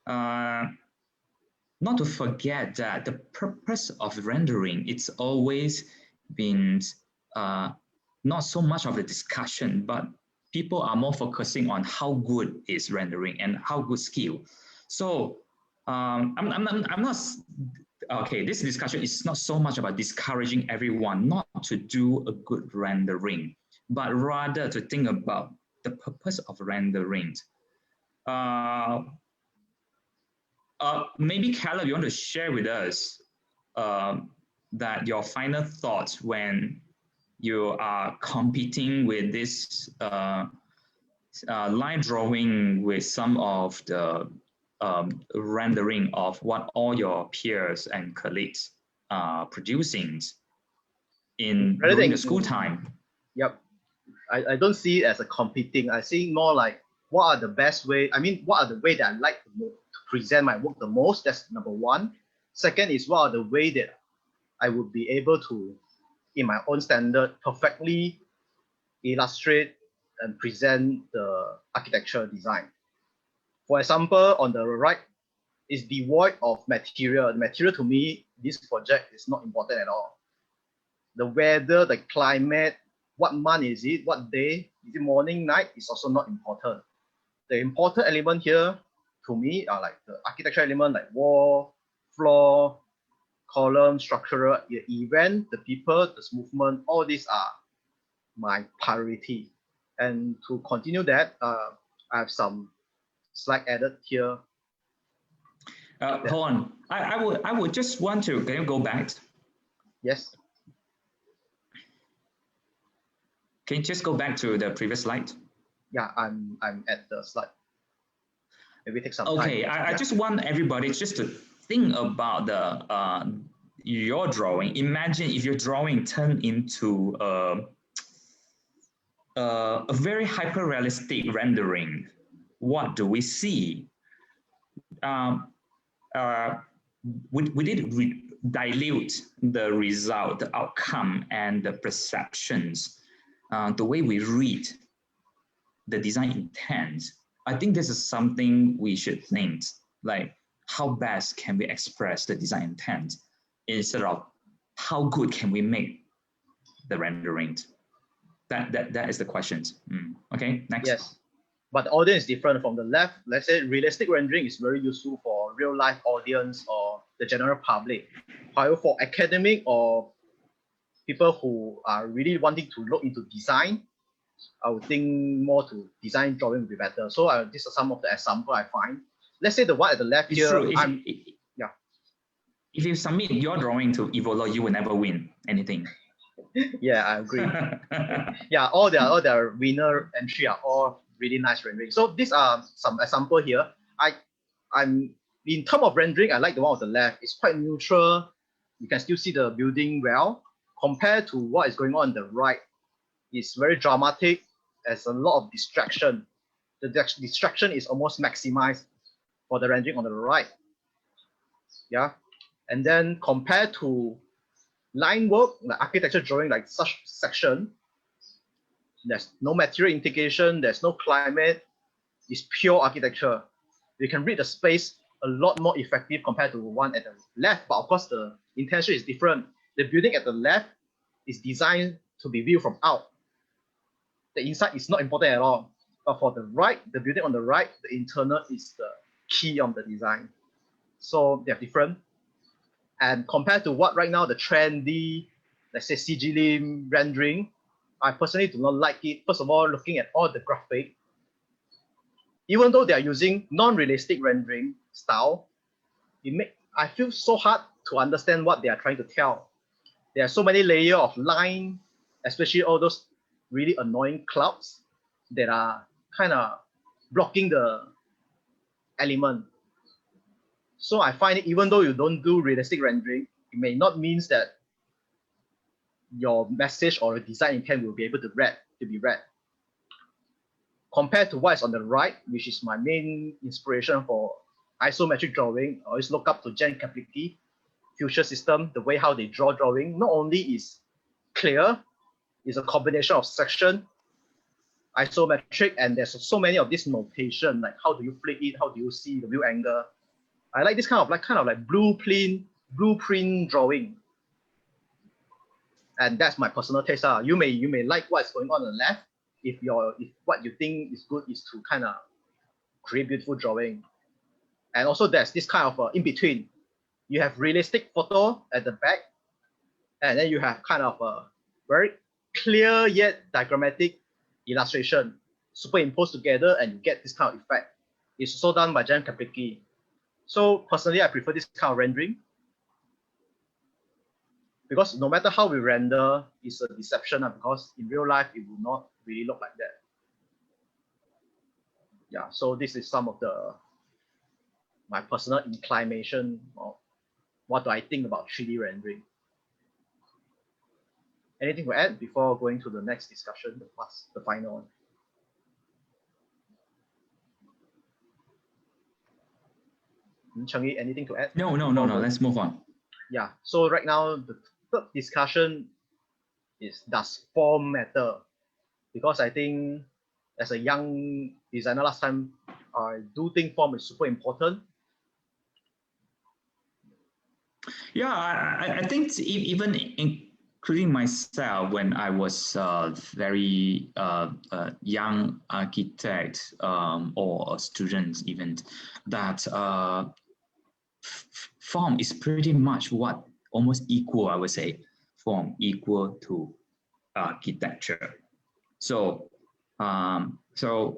not to forget that the purpose of rendering, it's always been not so much of a discussion, but people are more focusing on how good is rendering and how good skill. So I'm not, okay, this discussion is not so much about discouraging everyone not to do a good rendering, but rather to think about the purpose of rendering. Maybe Caleb, you want to share with us that your final thoughts when you are competing with this line drawing with some of the rendering of what all your peers and colleagues are producing during the school time. Yep. I don't see it as a competing. I see more like what are the best way, what are the way that I like to present my work the most? That's number 1. Second is what are the way that I would be able to, in my own standard, perfectly illustrate and present the architecture design. For example, on the right is devoid of material. The material to me, this project is not important at all. The weather, the climate, what month is it, what day, is it morning, night, is also not important. The important element here to me are like the architectural element, like wall, floor, column, structural, the event, the people, the movement, all these are my priority. And to continue that, I have some slide added here. Hold on. I would just want to, can you go back? Yes. Can you just go back to the previous slide? Yeah, I'm at the slide. Maybe take some time. Okay, I just want everybody just to think about the your drawing. Imagine if your drawing turned into a very hyper-realistic rendering. What do we see? Would it dilute the result, the outcome, and the perceptions, the way we read the design intent? I think this is something we should think, like how best can we express the design intent instead of how good can we make the rendering. That is the question. Okay, next. Yes, but the audience is different from the left. Let's say realistic rendering is very useful for real life audience or the general public. However, for academic or people who are really wanting to look into design, I would think more to design drawing would be better. So these are some of the example I find. Let's say the one at the left it's here. True. Yeah. If you submit your drawing to Evolo, you will never win anything. Yeah, I agree. Yeah, all their winner entry are all really nice rendering. So these are some example here. I'm in terms of rendering, I like the one on the left. It's quite neutral. You can still see the building well. Compared to what is going on the right, it's very dramatic. There's a lot of distraction. The distraction is almost maximized for the rendering on the right. Yeah, and then compared to line work, like architecture drawing, like such section, there's no material integration, there's no climate, it's pure architecture. You can read the space a lot more effective compared to one at the left, but of course the intention is different. The building at the left is designed to be viewed from out. The inside is not important at all. But for the right, the building on the right, the internal is the key of the design. So they're different. And compared to what right now, the trendy, let's say CG rendering, I personally do not like it. First of all, looking at all the graphic, even though they are using non-realistic rendering style, I feel so hard to understand what they are trying to tell. There are so many layers of line, especially all those really annoying clouds that are kind of blocking the element. So I find it, even though you don't do realistic rendering, it may not mean that your message or design intent will be able to be read. Compared to what is on the right, which is my main inspiration for isometric drawing, I always look up to Cherng Yih, Future System, the way how they draw drawing. Not only is clear, it's a combination of section, isometric, and there's so many of this notation, like how do you flick it, how do you see the view angle. I like this kind of blueprint drawing. And that's my personal taste. You may like what's going on the left if what you think is good is to kind of create beautiful drawing. And also there's this kind of in between. You have realistic photo at the back, and then you have kind of a very clear yet diagrammatic illustration superimposed together, and you get this kind of effect. It's also done by Cherng Yih. So personally, I prefer this kind of rendering, because no matter how we render, it's a deception, because in real life, it will not really look like that. Yeah, so this is some of my personal inclination of what do I think about 3D rendering. Anything to add before going to the next discussion, the final one? Cherng Yih, anything to add? No. Let's move on. Yeah. So right now, the third discussion is, does form matter? Because I think as a young designer last time, I do think form is super important. Yeah, I think even including myself, when I was very young architect or a student even, that form is pretty much what almost equal, I would say, form equal to architecture. So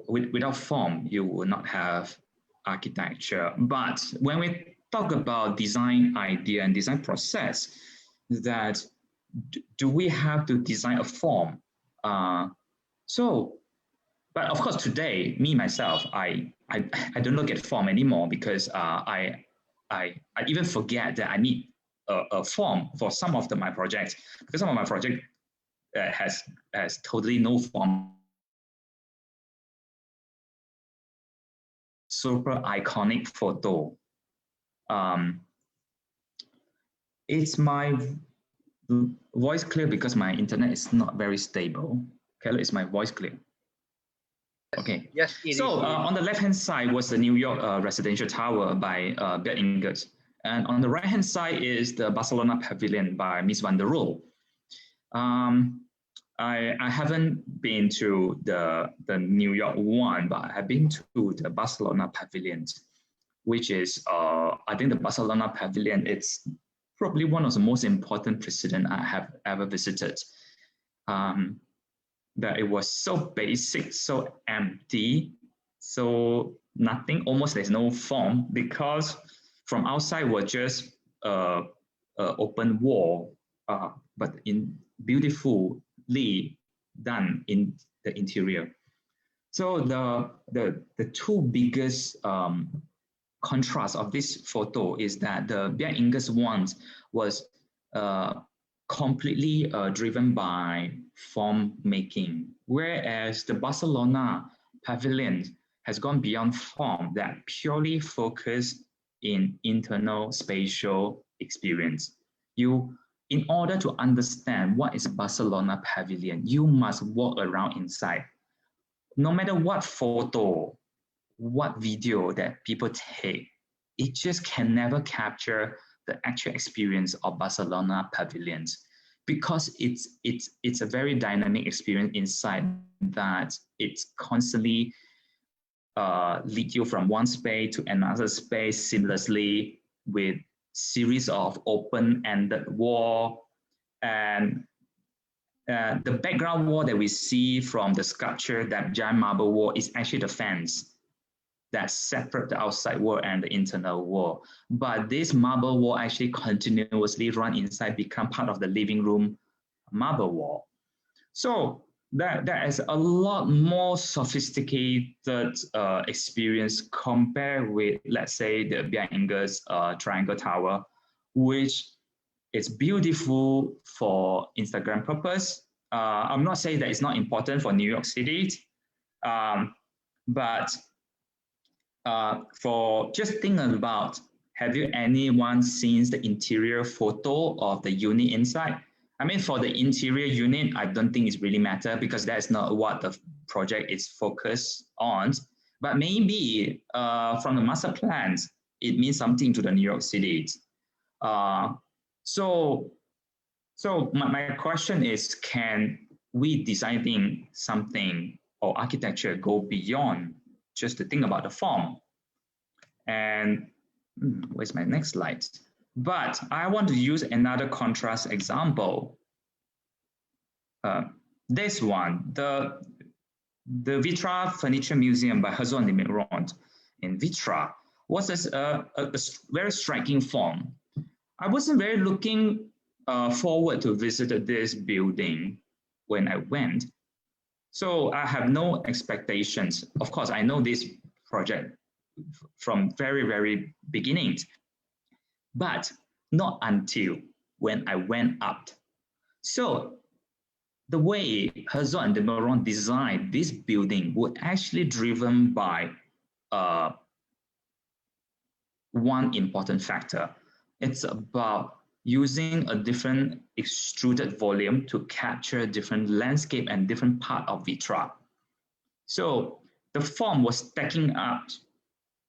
without form, you will not have architecture. But when we talk about design idea and design process, that do we have to design a form? But of course today, me myself, I don't look at form anymore, because I even forget that I need a form for some of my projects, because some of my project has totally no form. Super iconic photo. Is my voice clear? Because my internet is not very stable. Kelly, is my voice clear? Okay. Yes. So on the left-hand side was the New York residential tower by Bert Ingers. And on the right-hand side is the Barcelona Pavilion by Mies van der Rohe. I haven't been to the New York one, but I have been to the Barcelona Pavilion, which is, I think the Barcelona Pavilion, it's probably one of the most important precedent I have ever visited. That it was so basic, so empty, so nothing, almost there's no form, because from outside was just open wall, but in beautifully done in the interior. So the two biggest contrast of this photo is that the Bert Ingers one was completely driven by form making, whereas the Barcelona Pavilion has gone beyond form, that purely focused in internal spatial experience. You in order to understand what is Barcelona Pavilion, you must walk around inside. No matter what photo, what video that people take, it just can never capture the actual experience of Barcelona Pavilions, because it's a very dynamic experience inside, that it's constantly lead you from one space to another space seamlessly, with series of open-ended wall, and the background wall that we see from the sculpture, that giant marble wall, is actually the fence that separate the outside world and the internal world. But this marble wall actually continuously run inside, become part of the living room marble wall. So that is a lot more sophisticated experience compared with, let's say, the Bianga's Triangle Tower, which is beautiful for Instagram purpose. I'm not saying that it's not important for New York City, but for just thinking about, have you anyone seen the interior photo of the unit inside? I mean, for the interior unit, I don't think it's really matter, because that's not what the project is focused on. But maybe from the master plans, it means something to the New York City. So my question is, can we designing something or architecture go beyond just to think about the form? And where's my next slide? But I want to use another contrast example. This one, the Vitra Furniture Museum by Herzog and de Meuron in Vitra was a very striking form. I wasn't very looking forward to visit this building when I went. So I have no expectations. Of course, I know this project from very, very beginnings, but not until when I went up. So the way Herzog and de Meuron designed this building was actually driven by one important factor. It's about using a different extruded volume to capture different landscape and different part of Vitra. So the form was stacking up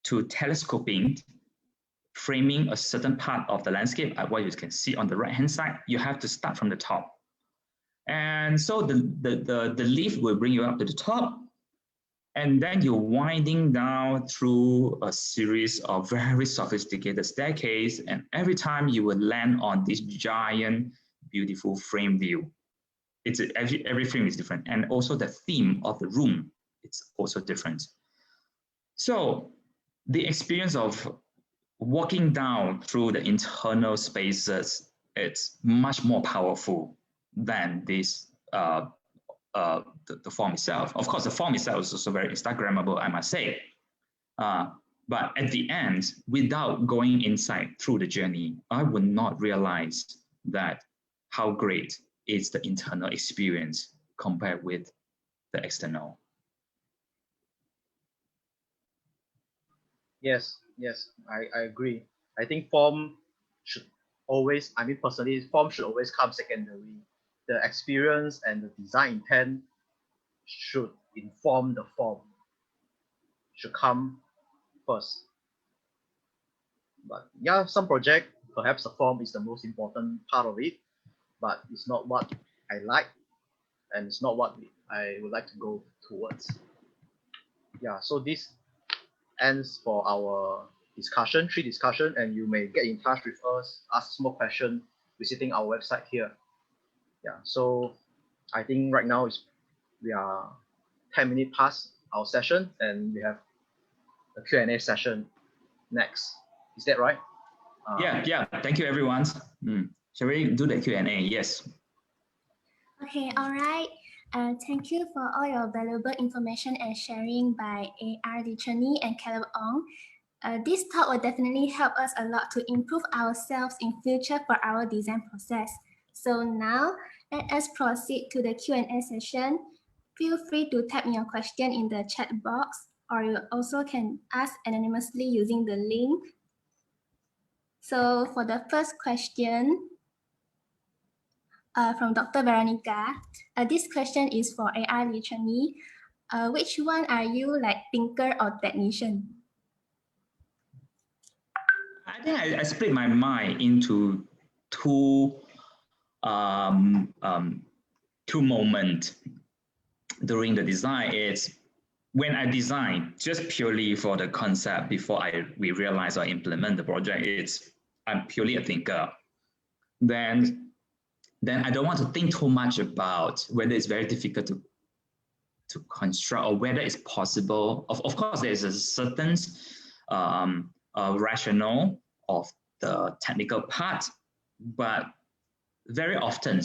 to telescoping, framing a certain part of the landscape. What you can see on the right-hand side, you have to start from the top. And so the lift will bring you up to the top, and then you're winding down through a series of very sophisticated staircase, and every time you will land on this giant, beautiful frame view. Every frame is different, and also the theme of the room, it's also different. So the experience of walking down through the internal spaces, it's much more powerful than this the form itself. Of course, the form itself is also very Instagrammable, I must say. But at the end, without going inside through the journey, I would not realize that how great is the internal experience compared with the external. Yes, I agree. I think form should always, I mean personally, form should always come secondary. The experience and the design intent should inform the form, should come first. But yeah, some project, perhaps the form is the most important part of it, but it's not what I like, and it's not what I would like to go towards. Yeah, so this ends for our discussion, tree discussion, and you may get in touch with us, ask more questions visiting our website here. Yeah, so I think right now we are 10 minutes past our session, and we have a Q&A session next. Is that right? Yeah. Thank you, everyone. Shall we do the Q&A? Yes. Okay, all right. Thank you for all your valuable information and sharing by AR Cherng Yih and Caleb Ong. This talk will definitely help us a lot to improve ourselves in future for our design process. So now, let us proceed to the Q&A session. Feel free to type in your question in the chat box, or you also can ask anonymously using the link. So for the first question, from Dr. Veronica. This question is for AR Cherng Yih. Which one are you, like thinker or technician? I think I split my mind into two moments during the design. It's when I design just purely for the concept before we realize or implement the project. I'm purely a thinker. Then I don't want to think too much about whether it's very difficult to construct or whether it's possible. Of course, there's a certain rationale of the technical part, but very often,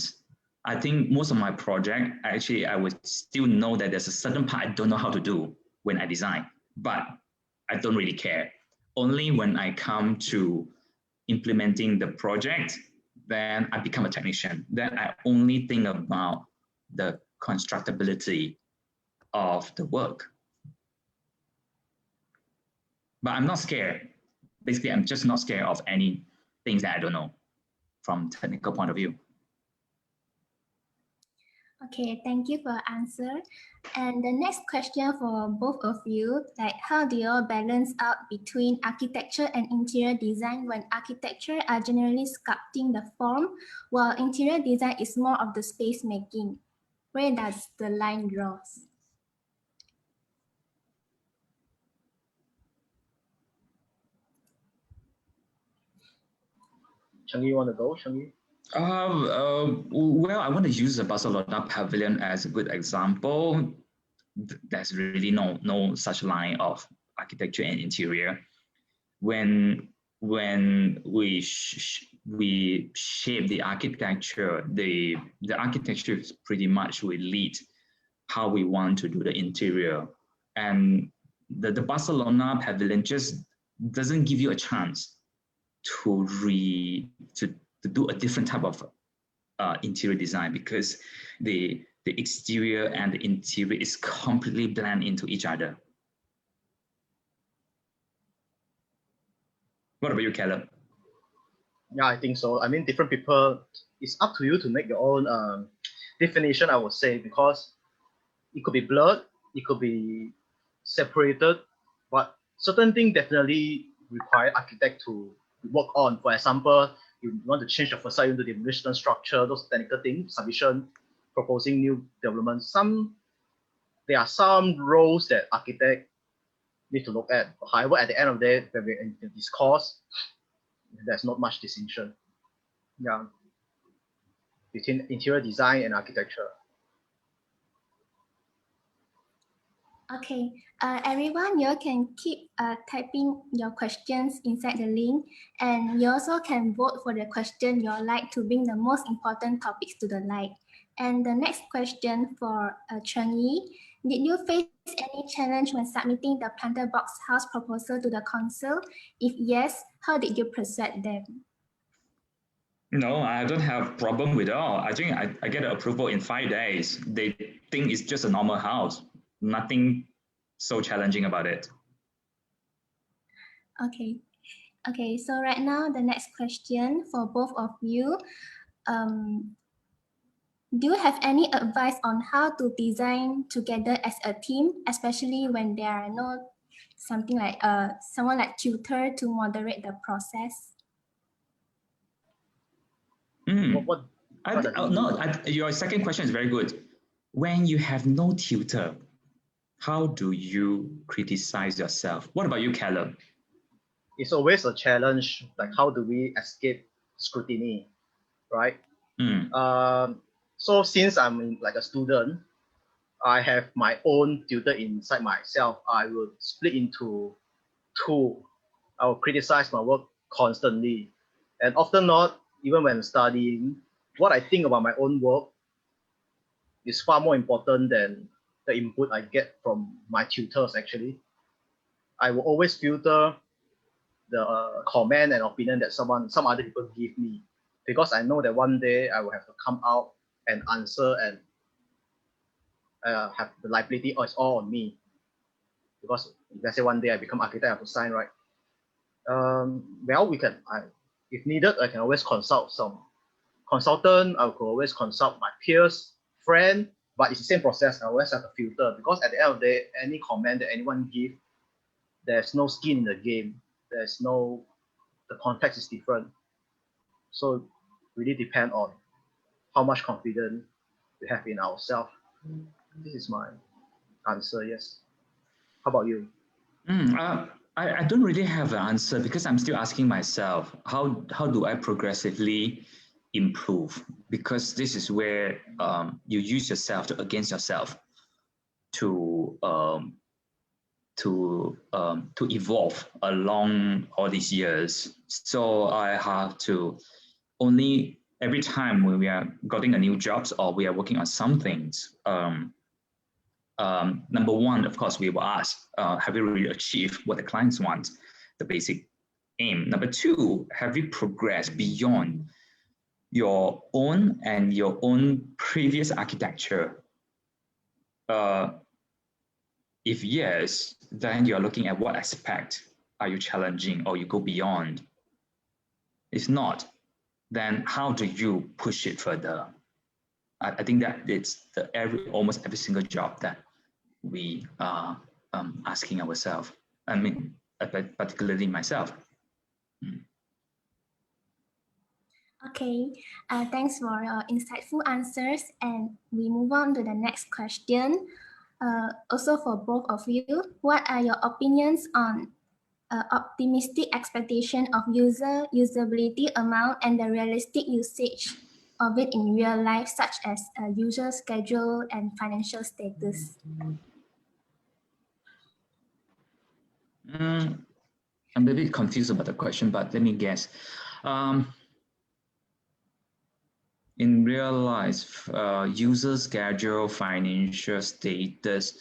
I think most of my project, actually, I would still know that there's a certain part I don't know how to do when I design, but I don't really care. Only when I come to implementing the project, then I become a technician. Then I only think about the constructability of the work. But I'm not scared. Basically, I'm just not scared of any things that I don't know from technical point of view. Okay, thank you for your answer. And the next question for both of you, like how do you balance out between architecture and interior design when architecture are generally sculpting the form, while interior design is more of the space making? Where does the line draws? Cherng Yih, you want to go, Cherng Yih? Well, I want to use the Barcelona Pavilion as a good example. There's really no such line of architecture and interior. When we shape the architecture, the architecture pretty much will lead how we want to do the interior. And the Barcelona Pavilion just doesn't give you a chance to do a different type of interior design, because the exterior and the interior is completely blend into each other. What about you, Caleb? Yeah, I think so. I mean, different people, it's up to you to make your own definition, I would say, because it could be blurred, it could be separated, but certain things definitely require architect to work on. For example, you want to change the facade into the Malaysian structure, those technical things, submission, proposing new developments. There are some roles that architect need to look at. However, at the end of the day, when we're in this course, there's not much distinction. Yeah, between interior design and architecture. Okay, everyone, you can keep typing your questions inside the link, and you also can vote for the question you like to bring the most important topics to the light. And the next question for Cherng Yih, did you face any challenge when submitting the Panda box house proposal to the council? If yes, how did you persuade them? No, I don't have problem with all. I think I get an approval in 5 days. They think it's just a normal house. Nothing so challenging about it. Okay. Okay, so right now the next question for both of you. Do you have any advice on how to design together as a team, especially when there are no something like someone like tutor to moderate the process? Your second question is very good. When you have no tutor, how do you criticize yourself? What about you, Caleb? It's always a challenge, like how do we escape scrutiny, right? So since I'm like a student, I have my own tutor inside myself. I will split into two. I will criticize my work constantly. And often not, even when studying, what I think about my own work is far more important than the input I get from my tutors, actually. I will always filter the comment and opinion that some other people give me, because I know that one day I will have to come out and answer and have the liability is all on me. Because if let's say one day I become architect, I have to sign, right? Well, if needed, I can always consult some consultant, I could always consult my peers, friend, but it's the same process. I always have a filter because at the end of the day, any comment that anyone give, there's no skin in the game. The context is different. So really depend on how much confidence we have in ourselves. This is my answer, yes. How about you? I don't really have an answer because I'm still asking myself, how do I progressively improve? Because this is where you use yourself against yourself to evolve along all these years. So I have to only every time when we are getting a new jobs or we are working on some things, number one, of course, we will ask, have we really achieved what the clients want, the basic aim? Number two, have you progressed beyond your own and your own previous architecture? If yes, then you're looking at what aspect are you challenging or you go beyond. If not, then how do you push it further? I think that it's almost every single job that we are asking ourselves. I mean, particularly myself. Okay, thanks for your insightful answers. And we move on to the next question. Also for both of you, what are your opinions on optimistic expectation of usability amount and the realistic usage of it in real life, such as user schedule and financial status? I'm a bit confused about the question, but let me guess. In real life, user schedule, financial status.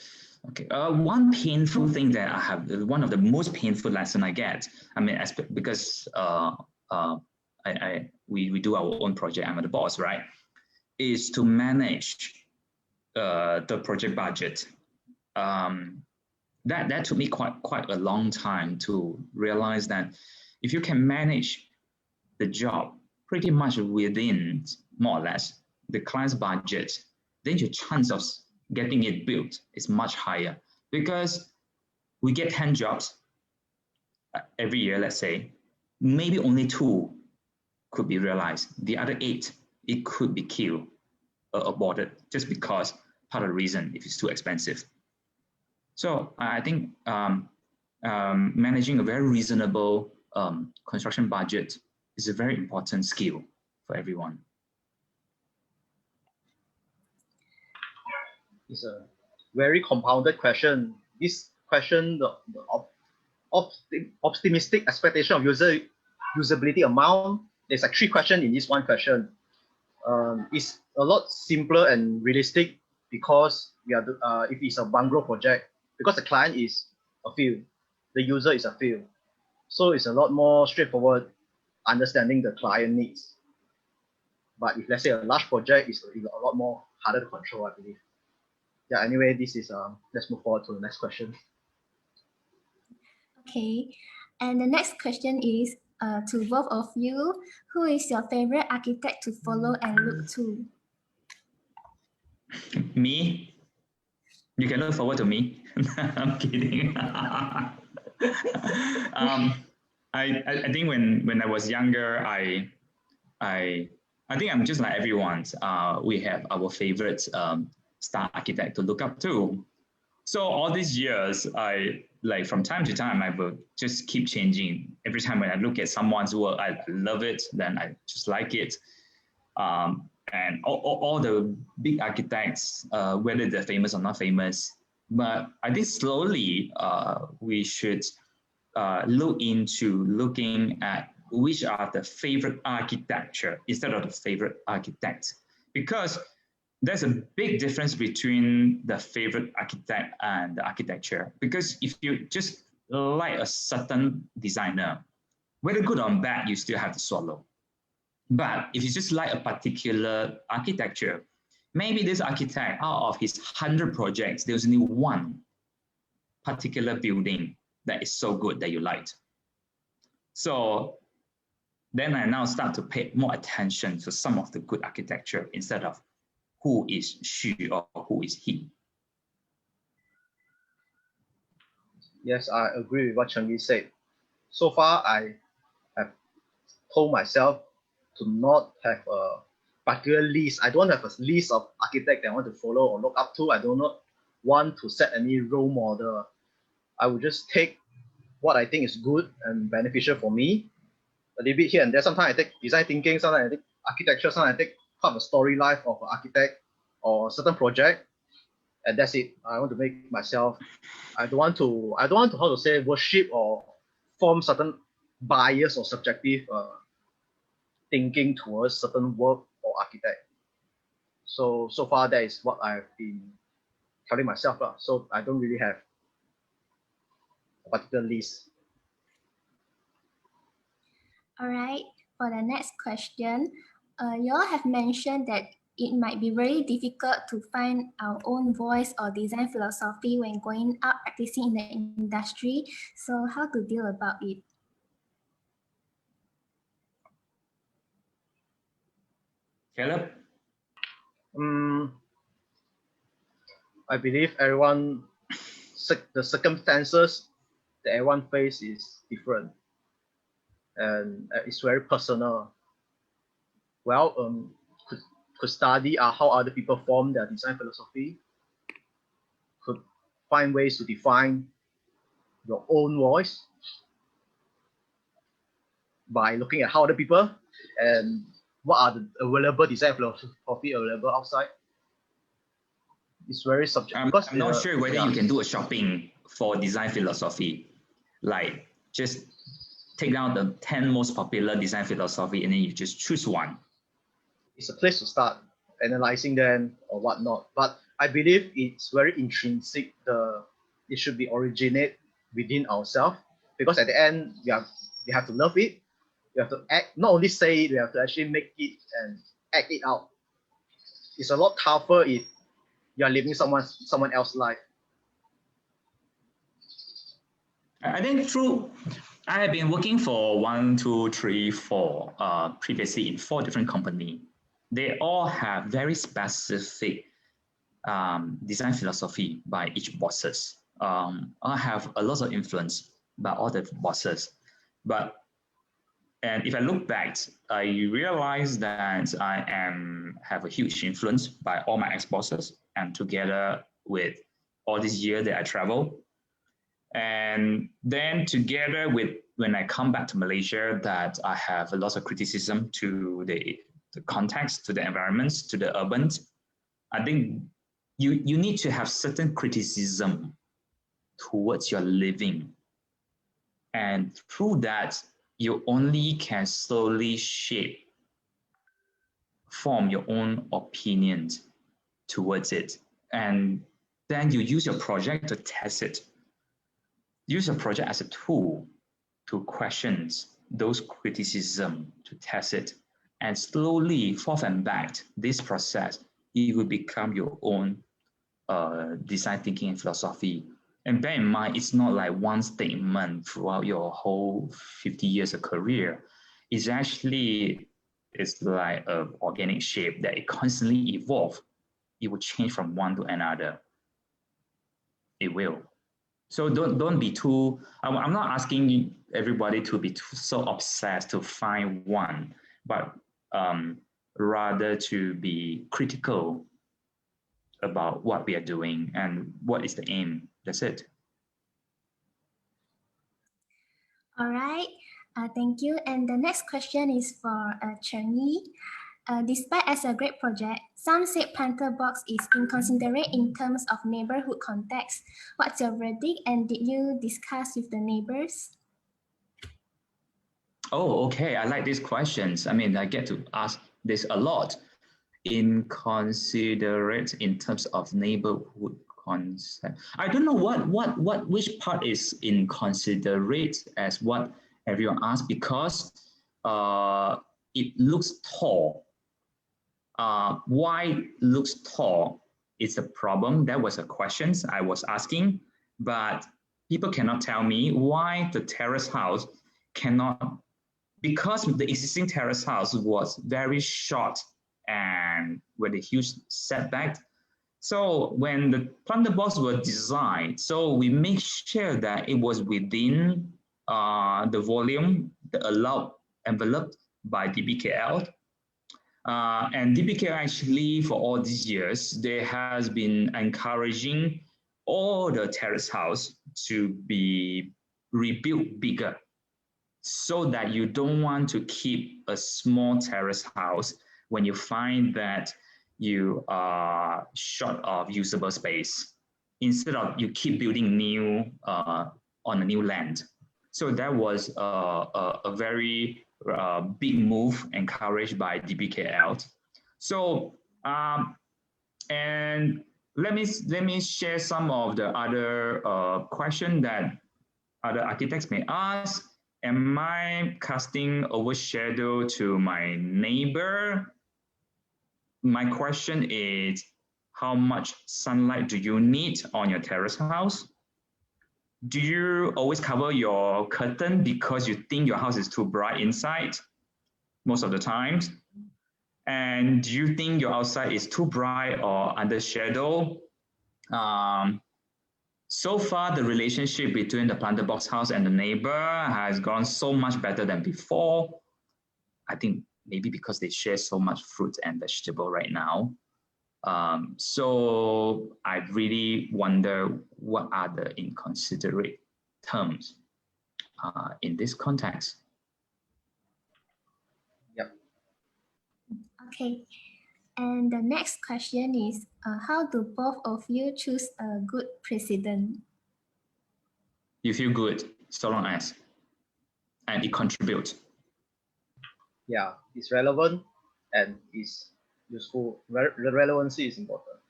Okay, one painful thing that I have, one of the most painful lesson I get, I mean, because we do our own project, I'm the boss, right? Is to manage the project budget. That took me quite a long time to realize that if you can manage the job pretty much within more or less the client's budget, then your chance of getting it built is much higher, because we get 10 jobs every year, let's say, maybe only 2 could be realized. The other 8, it could be killed or aborted just because part of the reason if it's too expensive. So I think managing a very reasonable construction budget is a very important skill for everyone. It's a very compounded question. This question, the optimistic expectation of usability amount, there's like 3 questions in this one question. It's a lot simpler and realistic because we are if it's a bungalow project, because the client is a few, the user is a few. So it's a lot more straightforward understanding the client needs. But if let's say a large project, is a lot more harder to control, I believe. Yeah, anyway, this is, let's move forward to the next question. Okay, and the next question is to both of you, who is your favorite architect to follow and look to? Me? You can look forward to me. I'm kidding. I think when I was younger, I think I'm just like everyone. We have our favorite star architect to look up to. So all these years, from time to time, I will just keep changing. Every time when I look at someone's work, I love it, then I just like it. And all the big architects, whether they're famous or not famous, but I think slowly we should look into looking at which are the favorite architecture instead of the favorite architect, because there's a big difference between the favorite architect and the architecture. Because if you just like a certain designer, whether good or bad, you still have to swallow. But if you just like a particular architecture, maybe this architect, out of his 100 projects, there's only one particular building that is so good that you liked. So then I now start to pay more attention to some of the good architecture instead of who is she or who is he. Yes, I agree with what Cherng Yih said. So far, I have told myself to not have a particular list. I don't have a list of architects that I want to follow or look up to. I do not want to set any role model. I would just take what I think is good and beneficial for me, a little bit here and there. Sometimes I take design thinking, sometimes I take architecture, sometimes I take part of the story life of an architect or a certain project, and that's it. I want to make myself. I don't want to how to say worship or form certain bias or subjective thinking towards certain work or architect. So far that is what I've been telling myself. So I don't really have a particular list. All right, for the next question, you all have mentioned that it might be very difficult to find our own voice or design philosophy when going out practicing in the industry. So how to deal about it? Caleb? I believe everyone, the circumstances that everyone faces is different, and it's very personal. Well, could study how other people form their design philosophy, could find ways to define your own voice by looking at how other people and what are the available design philosophy available outside. It's very subjective. I'm not sure whether you can do a shopping for design philosophy, like just take down the 10 most popular design philosophy and then you just choose one. It's a place to start analyzing them or whatnot. But I believe it's very intrinsic. It should be originate within ourselves, because at the end we have to love it. We have to act, not only say it, we have to actually make it and act it out. It's a lot tougher if you are living someone else's life. I think I have been working for 4 previously in 4 different companies. They all have very specific design philosophy by each bosses. I have a lot of influence by all the bosses, and if I look back, I realize that I have a huge influence by all my ex-bosses, and together with all these years that I travel, and then together with when I come back to Malaysia, that I have a lot of criticism to the context, to the environments, to the urbans. I think you need to have certain criticism towards your living. And through that, you only can slowly form your own opinions towards it. And then you use your project to test it. Use your project as a tool to question those criticisms, to test it. And slowly, forth and back, this process, it will become your own design thinking and philosophy. And bear in mind, it's not like one statement throughout your whole 50 years of career. It's like an organic shape that it constantly evolves. It will change from one to another. It will. So don't be too, I'm not asking everybody to be so obsessed to find one, but rather to be critical about what we are doing and what is the aim. That's it. All right, thank you. And the next question is for Cherng Yih. Despite as a great project, some say Panda Box is inconsiderate in terms of neighborhood context. What's your verdict, and did you discuss with the neighbors? Oh, okay. I like these questions. I mean, I get to ask this a lot. Inconsiderate in terms of neighborhood concept. I don't know which part is inconsiderate as what everyone asked, because it looks tall. Why looks tall is a problem. That was a question I was asking, but people cannot tell me why the terrace house cannot because the existing terrace house was very short and with a huge setback, so when the plunder box were designed, so we make sure that it was within the volume, the allowed envelope by DBKL. And DBKL actually, for all these years, there has been encouraging all the terrace house to be rebuilt bigger, so that you don't want to keep a small terrace house when you find that you are short of usable space, instead of you keep building new on a new land. So that was a very big move encouraged by DBKL. So and let me share some of the other questions that other architects may ask. Am I casting overshadow to my neighbor? My question is, how much sunlight do you need on your terrace house? Do you always cover your curtain because you think your house is too bright inside most of the times? And do you think your outside is too bright or under shadow? So far, the relationship between the planter box house and the neighbor has gone so much better than before. I think maybe because they share so much fruit and vegetable right now. So I really wonder what are the inconsiderate terms in this context. Yep. Okay. And the next question is, how do both of you choose a good president? You feel good, so long as, and it contributes. Yeah, it's relevant and it's useful. The relevancy is important.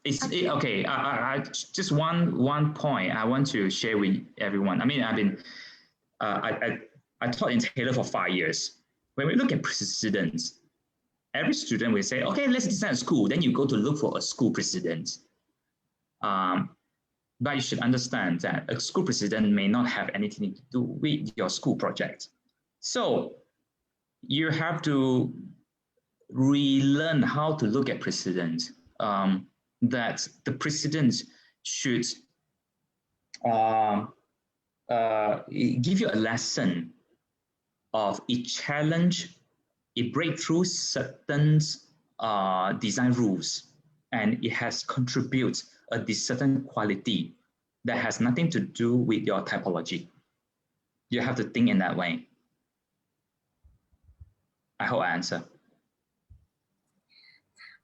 It's okay. I just one point I want to share with everyone. I mean, I've been I taught in Taylor for 5 years. When we look at precedents, every student will say, okay, let's design a school. Then you go to look for a school precedent. But you should understand that a school precedent may not have anything to do with your school project. So you have to relearn how to look at precedents. That the precedents should give you a lesson of a challenge, it breaks through certain design rules, and it has contributed a certain quality that has nothing to do with your typology. You have to think in that way. I hope I answer.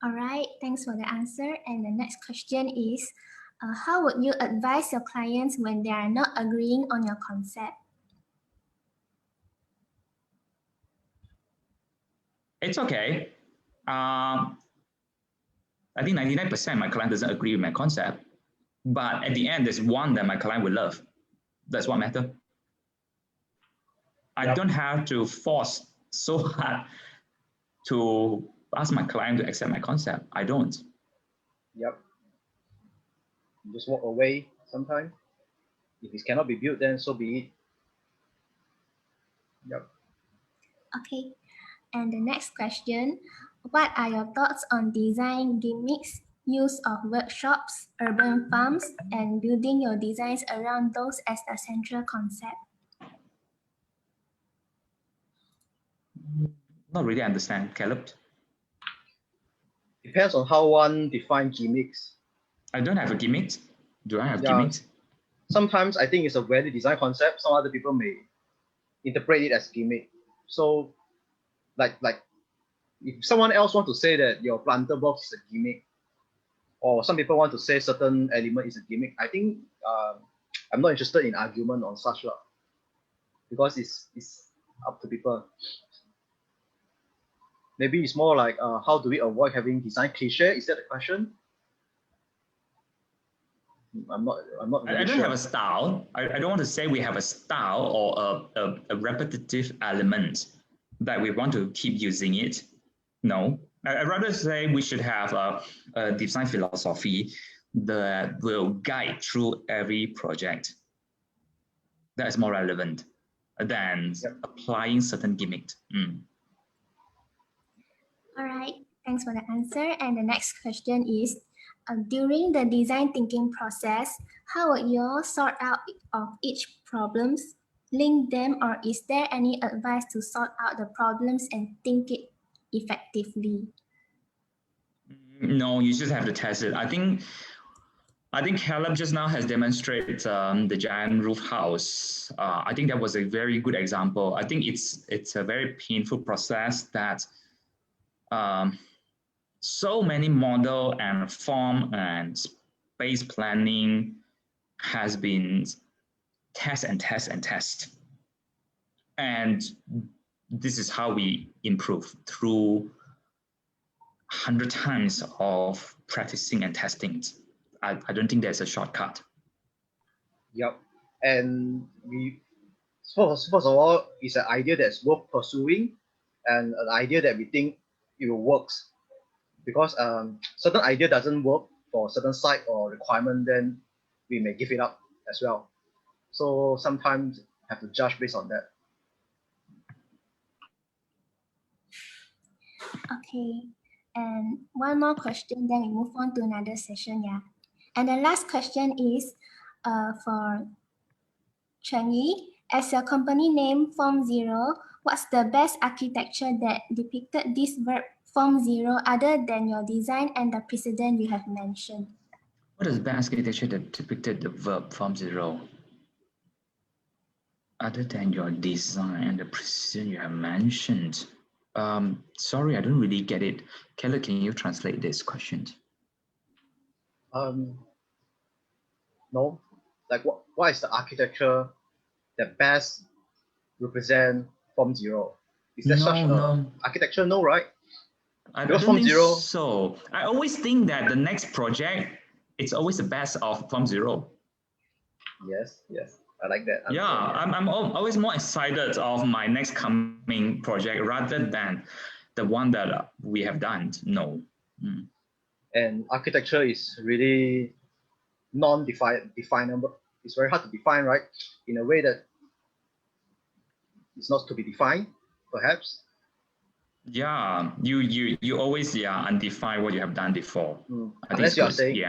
All right, thanks for the answer. And the next question is, how would you advise your clients when they are not agreeing on your concept? It's okay. I think 99% of my client doesn't agree with my concept, but at the end, there's one that my client will love. That's what matters. I don't have to force so hard to ask my client to accept my concept. I don't. Yep. You just walk away sometime. If it cannot be built, then so be it. Yep. Okay. And the next question, what are your thoughts on design gimmicks, use of workshops, urban farms, and building your designs around those as the central concept? Not really understand, Caleb. Depends on how one defines gimmicks. I don't have a gimmick. Do I have gimmicks? Sometimes I think it's a valid design concept. Some other people may interpret it as gimmick. So, like if someone else wants to say that your planter box is a gimmick, or some people want to say certain element is a gimmick, I think I'm not interested in argument on such because it's up to people. Maybe it's more like how do we avoid having design cliche? Is that the question? I'm not really I don't sure. have a style. I don't want to say we have a style or a repetitive element that we want to keep using it. No, I'd rather say we should have a design philosophy that will guide through every project. That is more relevant. than applying certain gimmicks. All right, thanks for the answer. And the next question is, during the design thinking process, how would you all sort out of each problems, link them, or is there any advice to sort out the problems and think it effectively? No, you just have to test it. I think Caleb just now has demonstrated the giant roof house. I think that was a very good example. I think it's a very painful process that so many model and form and space planning has been test and test and test. And this is how we improve through 100 times of practicing and testing. I don't think there's a shortcut. Yep. And we first of all, it's an idea that's worth pursuing and an idea that we think it works. Because certain idea doesn't work for certain site or requirement, then we may give it up as well. So sometimes have to judge based on that. Okay, and one more question, then we move on to another session, yeah. And the last question is for Cherng Yih. As your company name Formzero, what's the best architecture that depicted this verb Formzero other than your design and the precedent you have mentioned? What is the best architecture that depicted the verb Formzero other than your design and the precedent you have mentioned? Sorry, I don't really get it. Keller, can you translate this question? No, like what is the architecture that best represent Formzero? Is there such an architecture? No, right? I don't think so. I always think that the next project, it's always the best of Formzero. Yes, I like that. Yeah, I'm always more excited of my next coming project rather than the one that we have done. No. And architecture is really non-definable. It's very hard to define, right? In a way that it's not to be defined, perhaps. Yeah, you always undefine what you have done before. Unless you are saying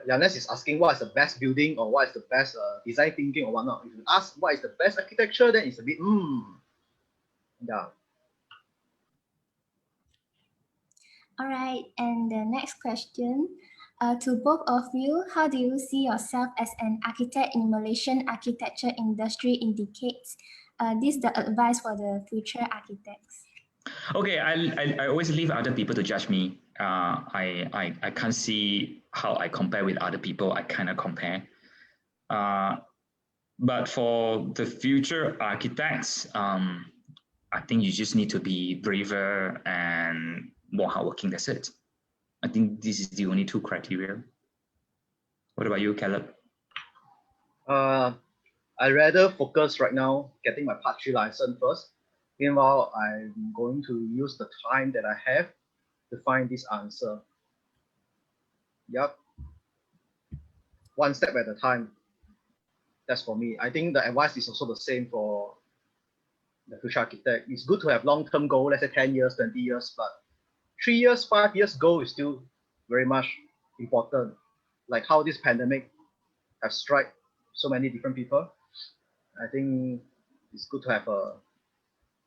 unless it's asking what is the best building or what is the best design thinking or whatnot. If you ask what is the best architecture, then it's a bit yeah. All right, and the next question. To both of you, how do you see yourself as an architect in Malaysian architecture industry in decades? This is the advice for the future architects. Okay, I always leave other people to judge me. I can't see how I compare with other people. I kind of compare. But for the future architects, I think you just need to be braver and more hardworking. That's it. I think this is the only two criteria. What about you, Caleb? I rather focus right now getting my Part 3 license first. Meanwhile, I'm going to use the time that I have to find this answer. Yep. One step at a time. That's for me. I think the advice is also the same for the future architect. It's good to have long-term goal, let's say 10 years, 20 years, but 3 years, 5 years goal is still very much important. Like how this pandemic has struck so many different people. I think it's good to have a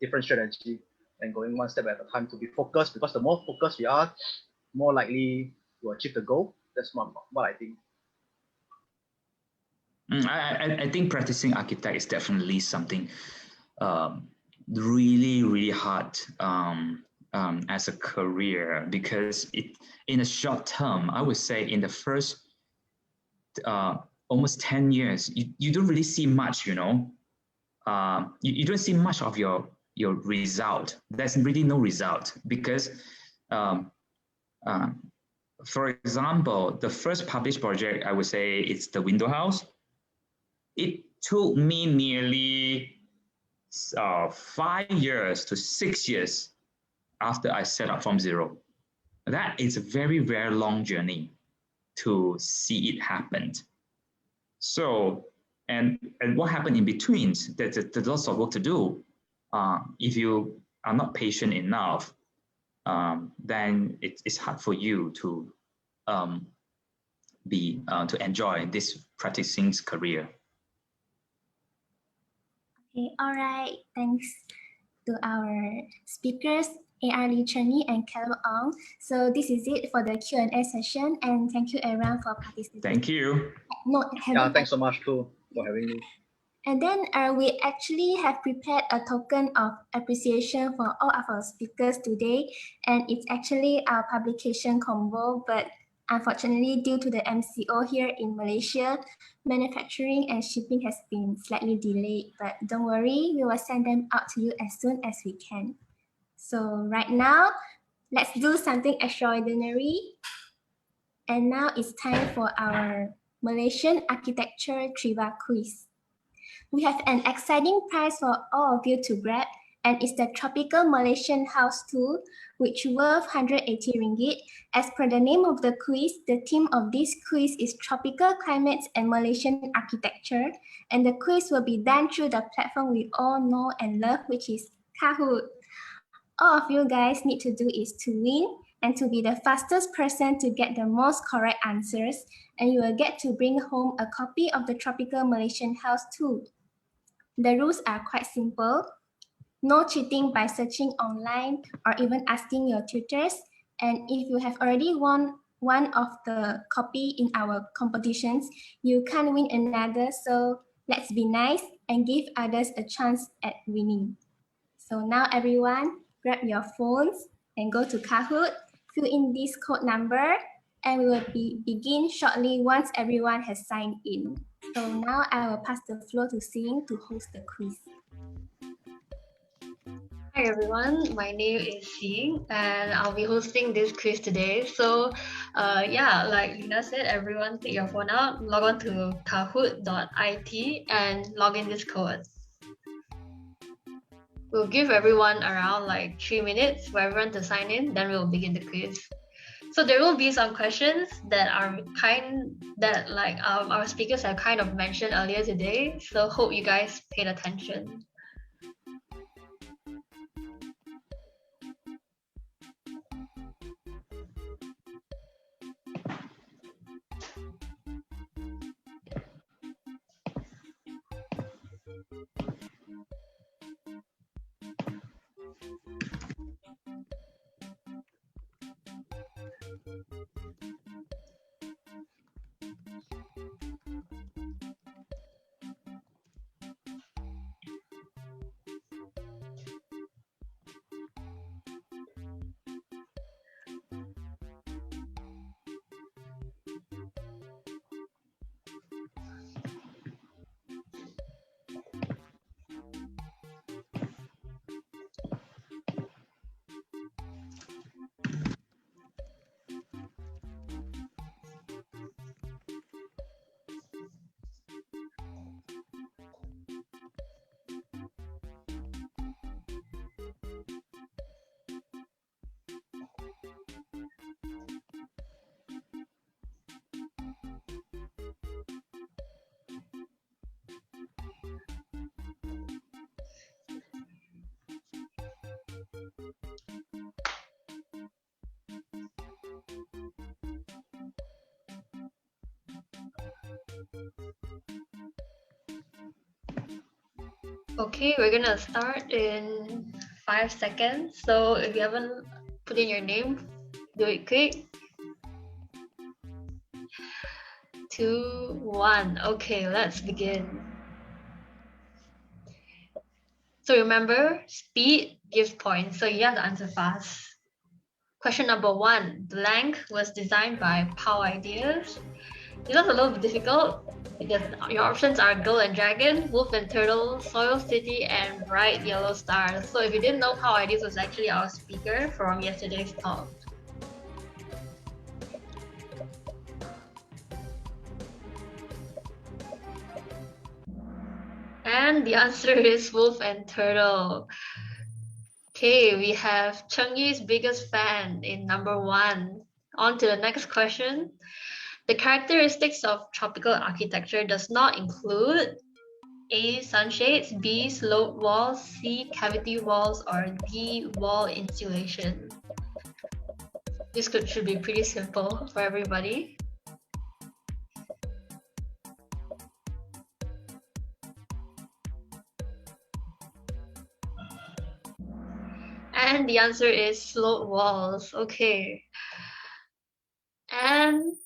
different strategy and going one step at a time to be focused, because the more focused we are, more likely to achieve the goal. That's what I think. I think practicing architect is definitely something really, really hard as a career, because in a short term, I would say in the first almost 10 years, you don't really see much, you know. You don't see much of your result. There's really no result, because for example, the first published project, I would say it's the window house. It took me nearly 5 years to 6 years after I set up Formzero. That is a very, very long journey to see it happen. So, And what happened in between, there's lots of work to do. If you are not patient enough, then it's hard for you to to enjoy this practicing career. Okay, all right. Thanks to our speakers, A.R. Cherng Yih and Caleb Ong. So this is it for the Q&A session, and thank you everyone for participating. Thank you. No, Yeah, thanks so much too for having me. And then we actually have prepared a token of appreciation for all of our speakers today, and it's actually our publication combo, but unfortunately due to the MCO here in Malaysia, manufacturing and shipping has been slightly delayed, but don't worry, we will send them out to you as soon as we can. So right now, let's do something extraordinary. And now it's time for our Malaysian architecture trivia quiz. We have an exciting prize for all of you to grab, and it's the Tropical Malaysian House Tool, which worth 180 ringgit. As per the name of the quiz, the theme of this quiz is Tropical Climates and Malaysian Architecture, and the quiz will be done through the platform we all know and love, which is Kahoot. All of you guys need to do is to win and to be the fastest person to get the most correct answers, and you will get to bring home a copy of the Tropical Malaysian House Tool. The rules are quite simple. No cheating by searching online or even asking your tutors. And if you have already won one of the copy in our competitions, you can't win another. So let's be nice and give others a chance at winning. So now everyone, grab your phones and go to Kahoot, fill in this code number, and we will begin shortly once everyone has signed in. So now I will pass the floor to Sing to host the quiz. Hi everyone, my name is Xing and I'll be hosting this quiz today. So yeah, like Lina said, everyone take your phone out, log on to kahoot.it and log in this code. We'll give everyone around like 3 minutes for everyone to sign in, then we'll begin the quiz. So there will be some questions that are our speakers have kind of mentioned earlier today. So hope you guys paid attention. Okay, we're gonna start in 5 seconds. So if you haven't put in your name, do it quick. 2, 1. Okay, let's begin. So remember, speed gives points, so you have to answer fast. Question number 1. Blank was designed by Power Ideas. This is a little bit difficult because your options are Girl and Dragon, Wolf and Turtle, Soil City, and Bright Yellow Stars. So if you didn't know, Power Ideas was actually our speaker from yesterday's talk. And the answer is Wolf and Turtle. Okay, we have Cherng Yih's biggest fan in number 1. On to the next question. The characteristics of tropical architecture does not include A. Sunshades, B. Sloped walls, C. Cavity walls, or D. Wall insulation. This should be pretty simple for everybody. And the answer is sloped walls. Okay. And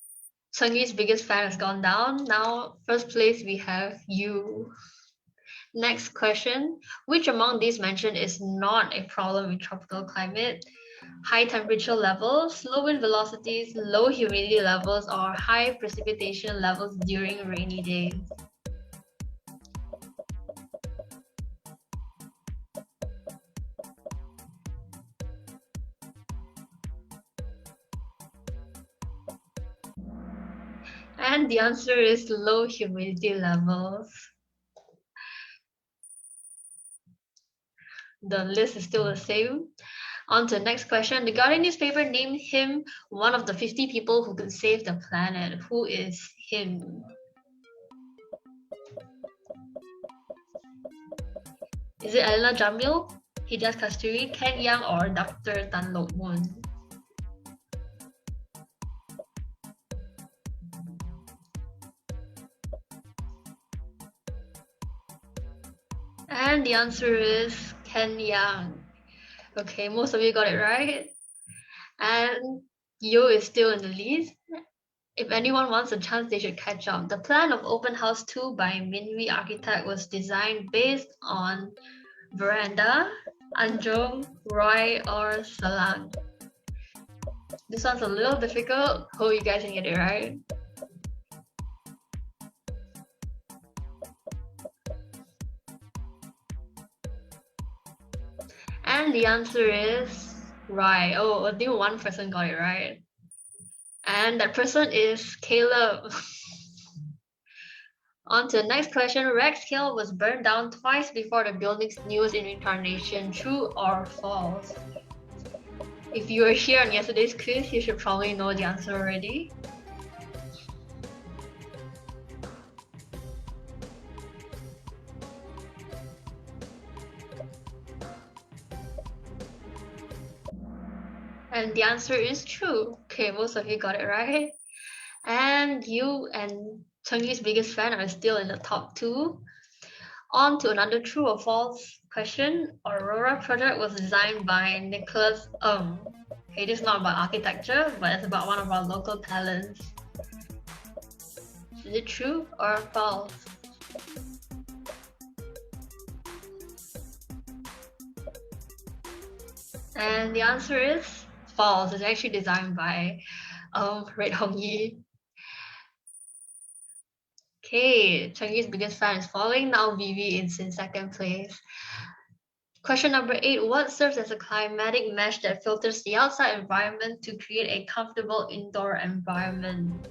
Cherng Yih's biggest fan has gone down. Now, first place we have you. Next question. Which among these mentioned is not a problem in tropical climate? High temperature levels, low wind velocities, low humidity levels, or high precipitation levels during rainy days? And the answer is low humidity levels. The list is still the same. On to the next question. The Guardian newspaper named him one of the 50 people who could save the planet. Who is him? Is it Elena Jamil, Hijaz Kasturi, Ken Yang, or Dr. Tan Lok Moon? And the answer is Ken Yang. Okay, most of you got it right. And Yo is still in the lead. If anyone wants a chance, they should catch up. The plan of Open House 2 by Minwi Architect was designed based on Veranda, Anjong, Roy, or Salang. This one's a little difficult. Hope you guys can get it right. And the answer is right. Oh, I think one person got it right. And that person is Caleb. On to the next question. Rex Hill was burned down twice before the building's newest incarnation. True or false? If you were here on yesterday's quiz, you should probably know the answer already. And the answer is true. Okay, most of you got it right. And you and Cherng Yih's biggest fan are still in the top 2. On to another true or false question. Aurora project was designed by Nicholas Ng. Okay, this is not about architecture, but it's about one of our local talents. Is it true or false? And the answer is false. It's actually designed by Red Hong Yi. Okay, Cherng Yih's biggest fan is following. Now Vivi is in second place. Question number 8. What serves as a climatic mesh that filters the outside environment to create a comfortable indoor environment?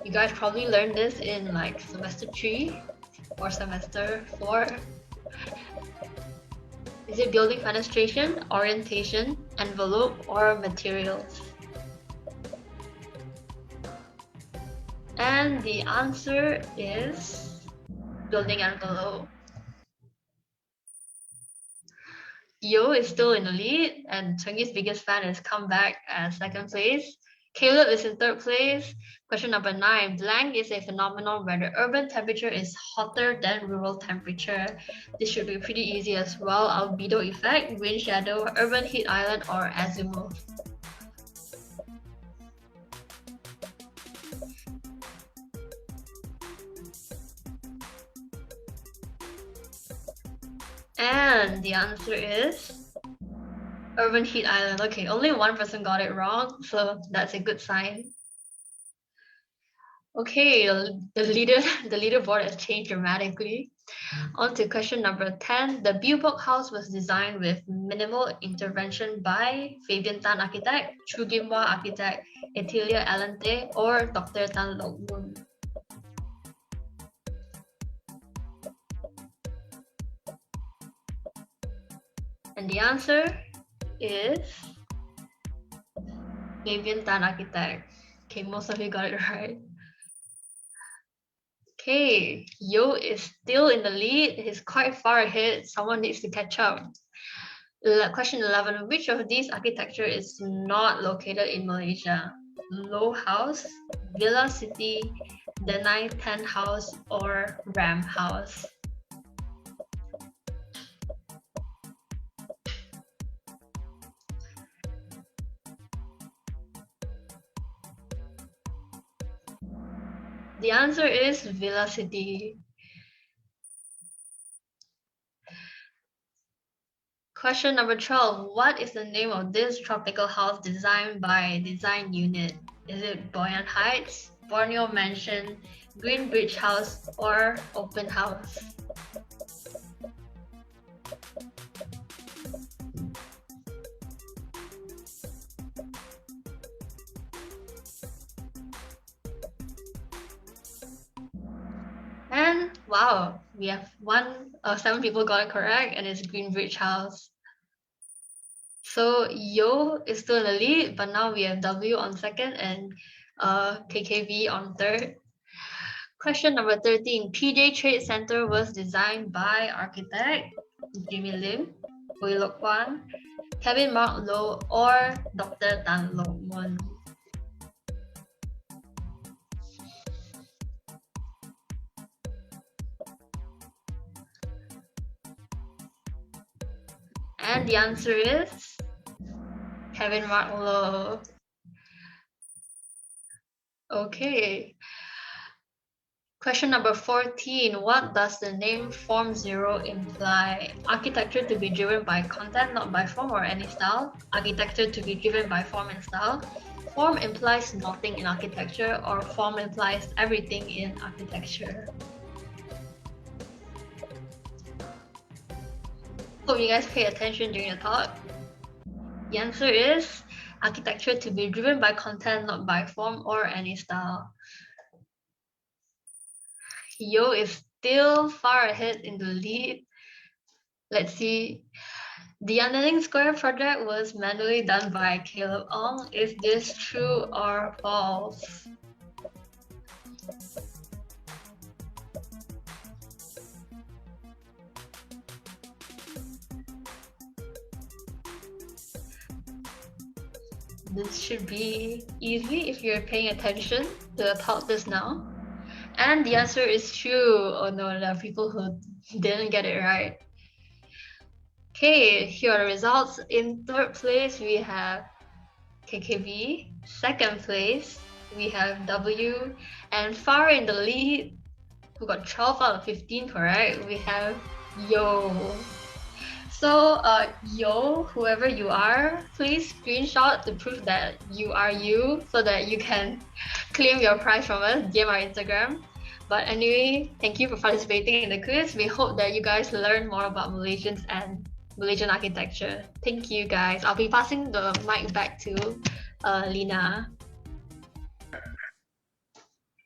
You guys probably learned this in like semester 3 or semester 4. Is it building fenestration, orientation, envelope, or materials? And the answer is building envelope. Yo is still in the lead, and Cherng Yih's biggest fan has come back as second place. Caleb is in third place. Question number 9. Blank is a phenomenon where the urban temperature is hotter than rural temperature. This should be pretty easy as well. Albedo effect, wind shadow, urban heat island, or azimuth. And the answer is urban heat island. Okay, only one person got it wrong, so that's a good sign. Okay, the leaderboard has changed dramatically. On to question number 10. The Billboard House was designed with minimal intervention by Fabian Tan Architect, Chu Gimwa Architect, Etilia Alante, or Dr. Tan Lok Moon. And the answer is Fabian Tan Architect. Okay, most of you got it right. Okay, Yo is still in the lead. He's quite far ahead. Someone needs to catch up. Question 11. Which of these architecture is not located in Malaysia? Low house, villa city, Denai tent house, or ram house? The answer is villa city. Question number 12. What is the name of this tropical house designed by Design Unit? Is it Buoyant Heights, Borneo Mansion, Green Bridge House, or Open House? And wow, we have 7 people got it correct, and it's Green Bridge House. So Yo is still in the lead, but now we have W on second and KKV on third. Question number 13. PJ Trade Center was designed by architect Jimmy Lim, Hui Lok Kwan, Kevin Mark Low, or Dr. Tan Lok Mon. And the answer is Kevin Mark Low. Okay. Question number 14. What does the name Formzero imply? Architecture to be driven by content, not by form or any style. Architecture to be driven by form and style. Form implies nothing in architecture, or form implies everything in architecture. Hope you guys pay attention during the talk. The answer is architecture to be driven by content, not by form or any style. Yo is still far ahead in the lead. Let's see. The Underling Square project was manually done by Caleb Ong. Is this true or false? This should be easy if you're paying attention to the talk just now. And the answer is true. Oh no, there are people who didn't get it right. Okay, here are the results. In third place, we have KKV. Second place, we have W. And far in the lead, who got 12 out of 15 correct, we have Yo. So, Yo, whoever you are, please screenshot to prove that you are you so that you can claim your prize from us, DM our Instagram. But anyway, thank you for participating in the quiz. We hope that you guys learn more about Malaysians and Malaysian architecture. Thank you guys. I'll be passing the mic back to Lina.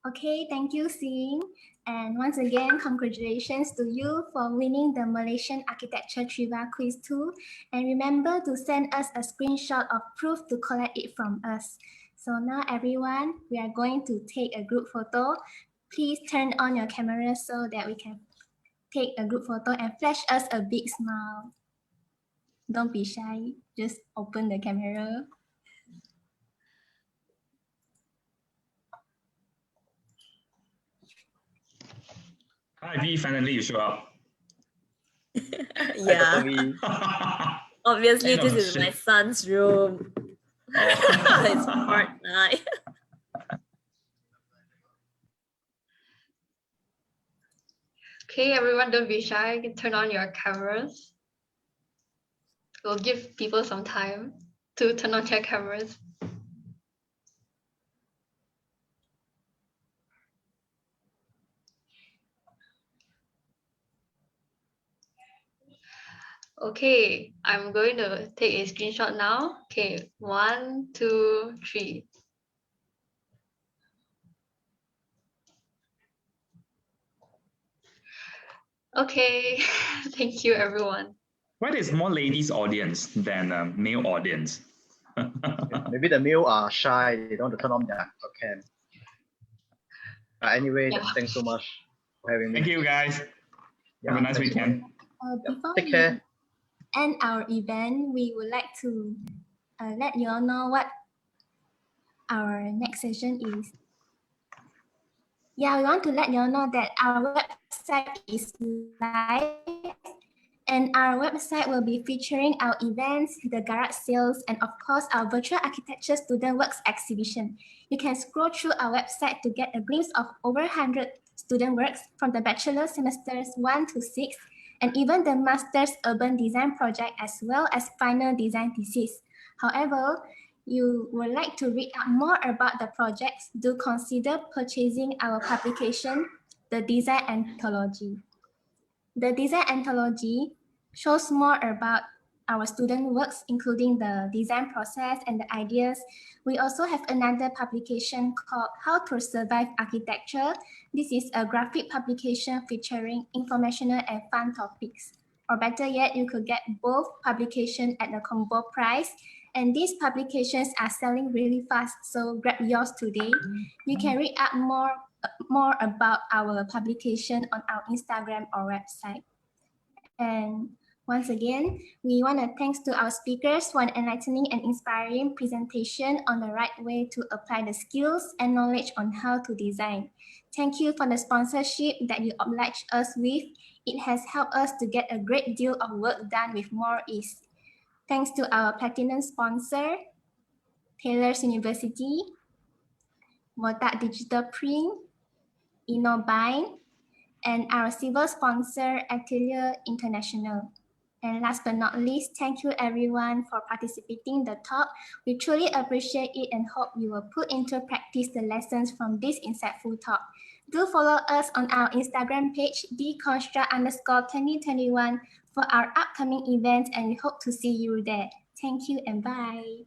Okay, thank you, Sing. And once again, congratulations to you for winning the Malaysian Architecture Trivia Quiz 2. And remember to send us a screenshot of proof to collect it from us. So now everyone, we are going to take a group photo. Please turn on your camera so that we can take a group photo and flash us a big smile. Don't be shy, just open the camera. Hi, V, finally you show up. Yeah. Obviously, this is my son's room. It's Fortnite. Okay, everyone, don't be shy. You can turn on your cameras. We'll give people some time to turn on their cameras. Okay, I'm going to take a screenshot now. Okay, 1, 2, 3. Okay, thank you everyone. What is more ladies audience than a male audience? Maybe the male are shy, they don't want to turn on their webcam. Anyway, Yeah. thanks so much for having me. Thank you, guys. Have a nice thanks weekend. Before Take we care. end our event, we would like to let you all know what our next session is. Yeah, we want to let you all know that our website is live, and our website will be featuring our events, the garage sales, and of course our virtual architecture student works exhibition. You can scroll through our website to get a glimpse of over 100 student works from the bachelor semesters 1 to 6, and even the master's urban design project, as well as final design thesis. However, you would like to read out more about the projects, do consider purchasing our publication, the Design Anthology. The Design Anthology shows more about our student works, including the design process and the ideas. We also have another publication called How to Survive Architecture. This is a graphic publication featuring informational and fun topics. Or better yet, you could get both publications at a combo price. And these publications are selling really fast, so grab yours today. You can read out more about our publication on our Instagram or website. And once again, we want to thanks to our speakers for an enlightening and inspiring presentation on the right way to apply the skills and knowledge on how to design. Thank you for the sponsorship that you obliged us with. It has helped us to get a great deal of work done with more ease. Thanks to our platinum sponsor, Taylor's University, Motak Digital Print, Innobine, and our silver sponsor, Atelier International. And last but not least, thank you everyone for participating in the talk. We truly appreciate it and hope you will put into practice the lessons from this insightful talk. Do follow us on our Instagram page, decnstrct_2021 for our upcoming events, and we hope to see you there. Thank you and bye.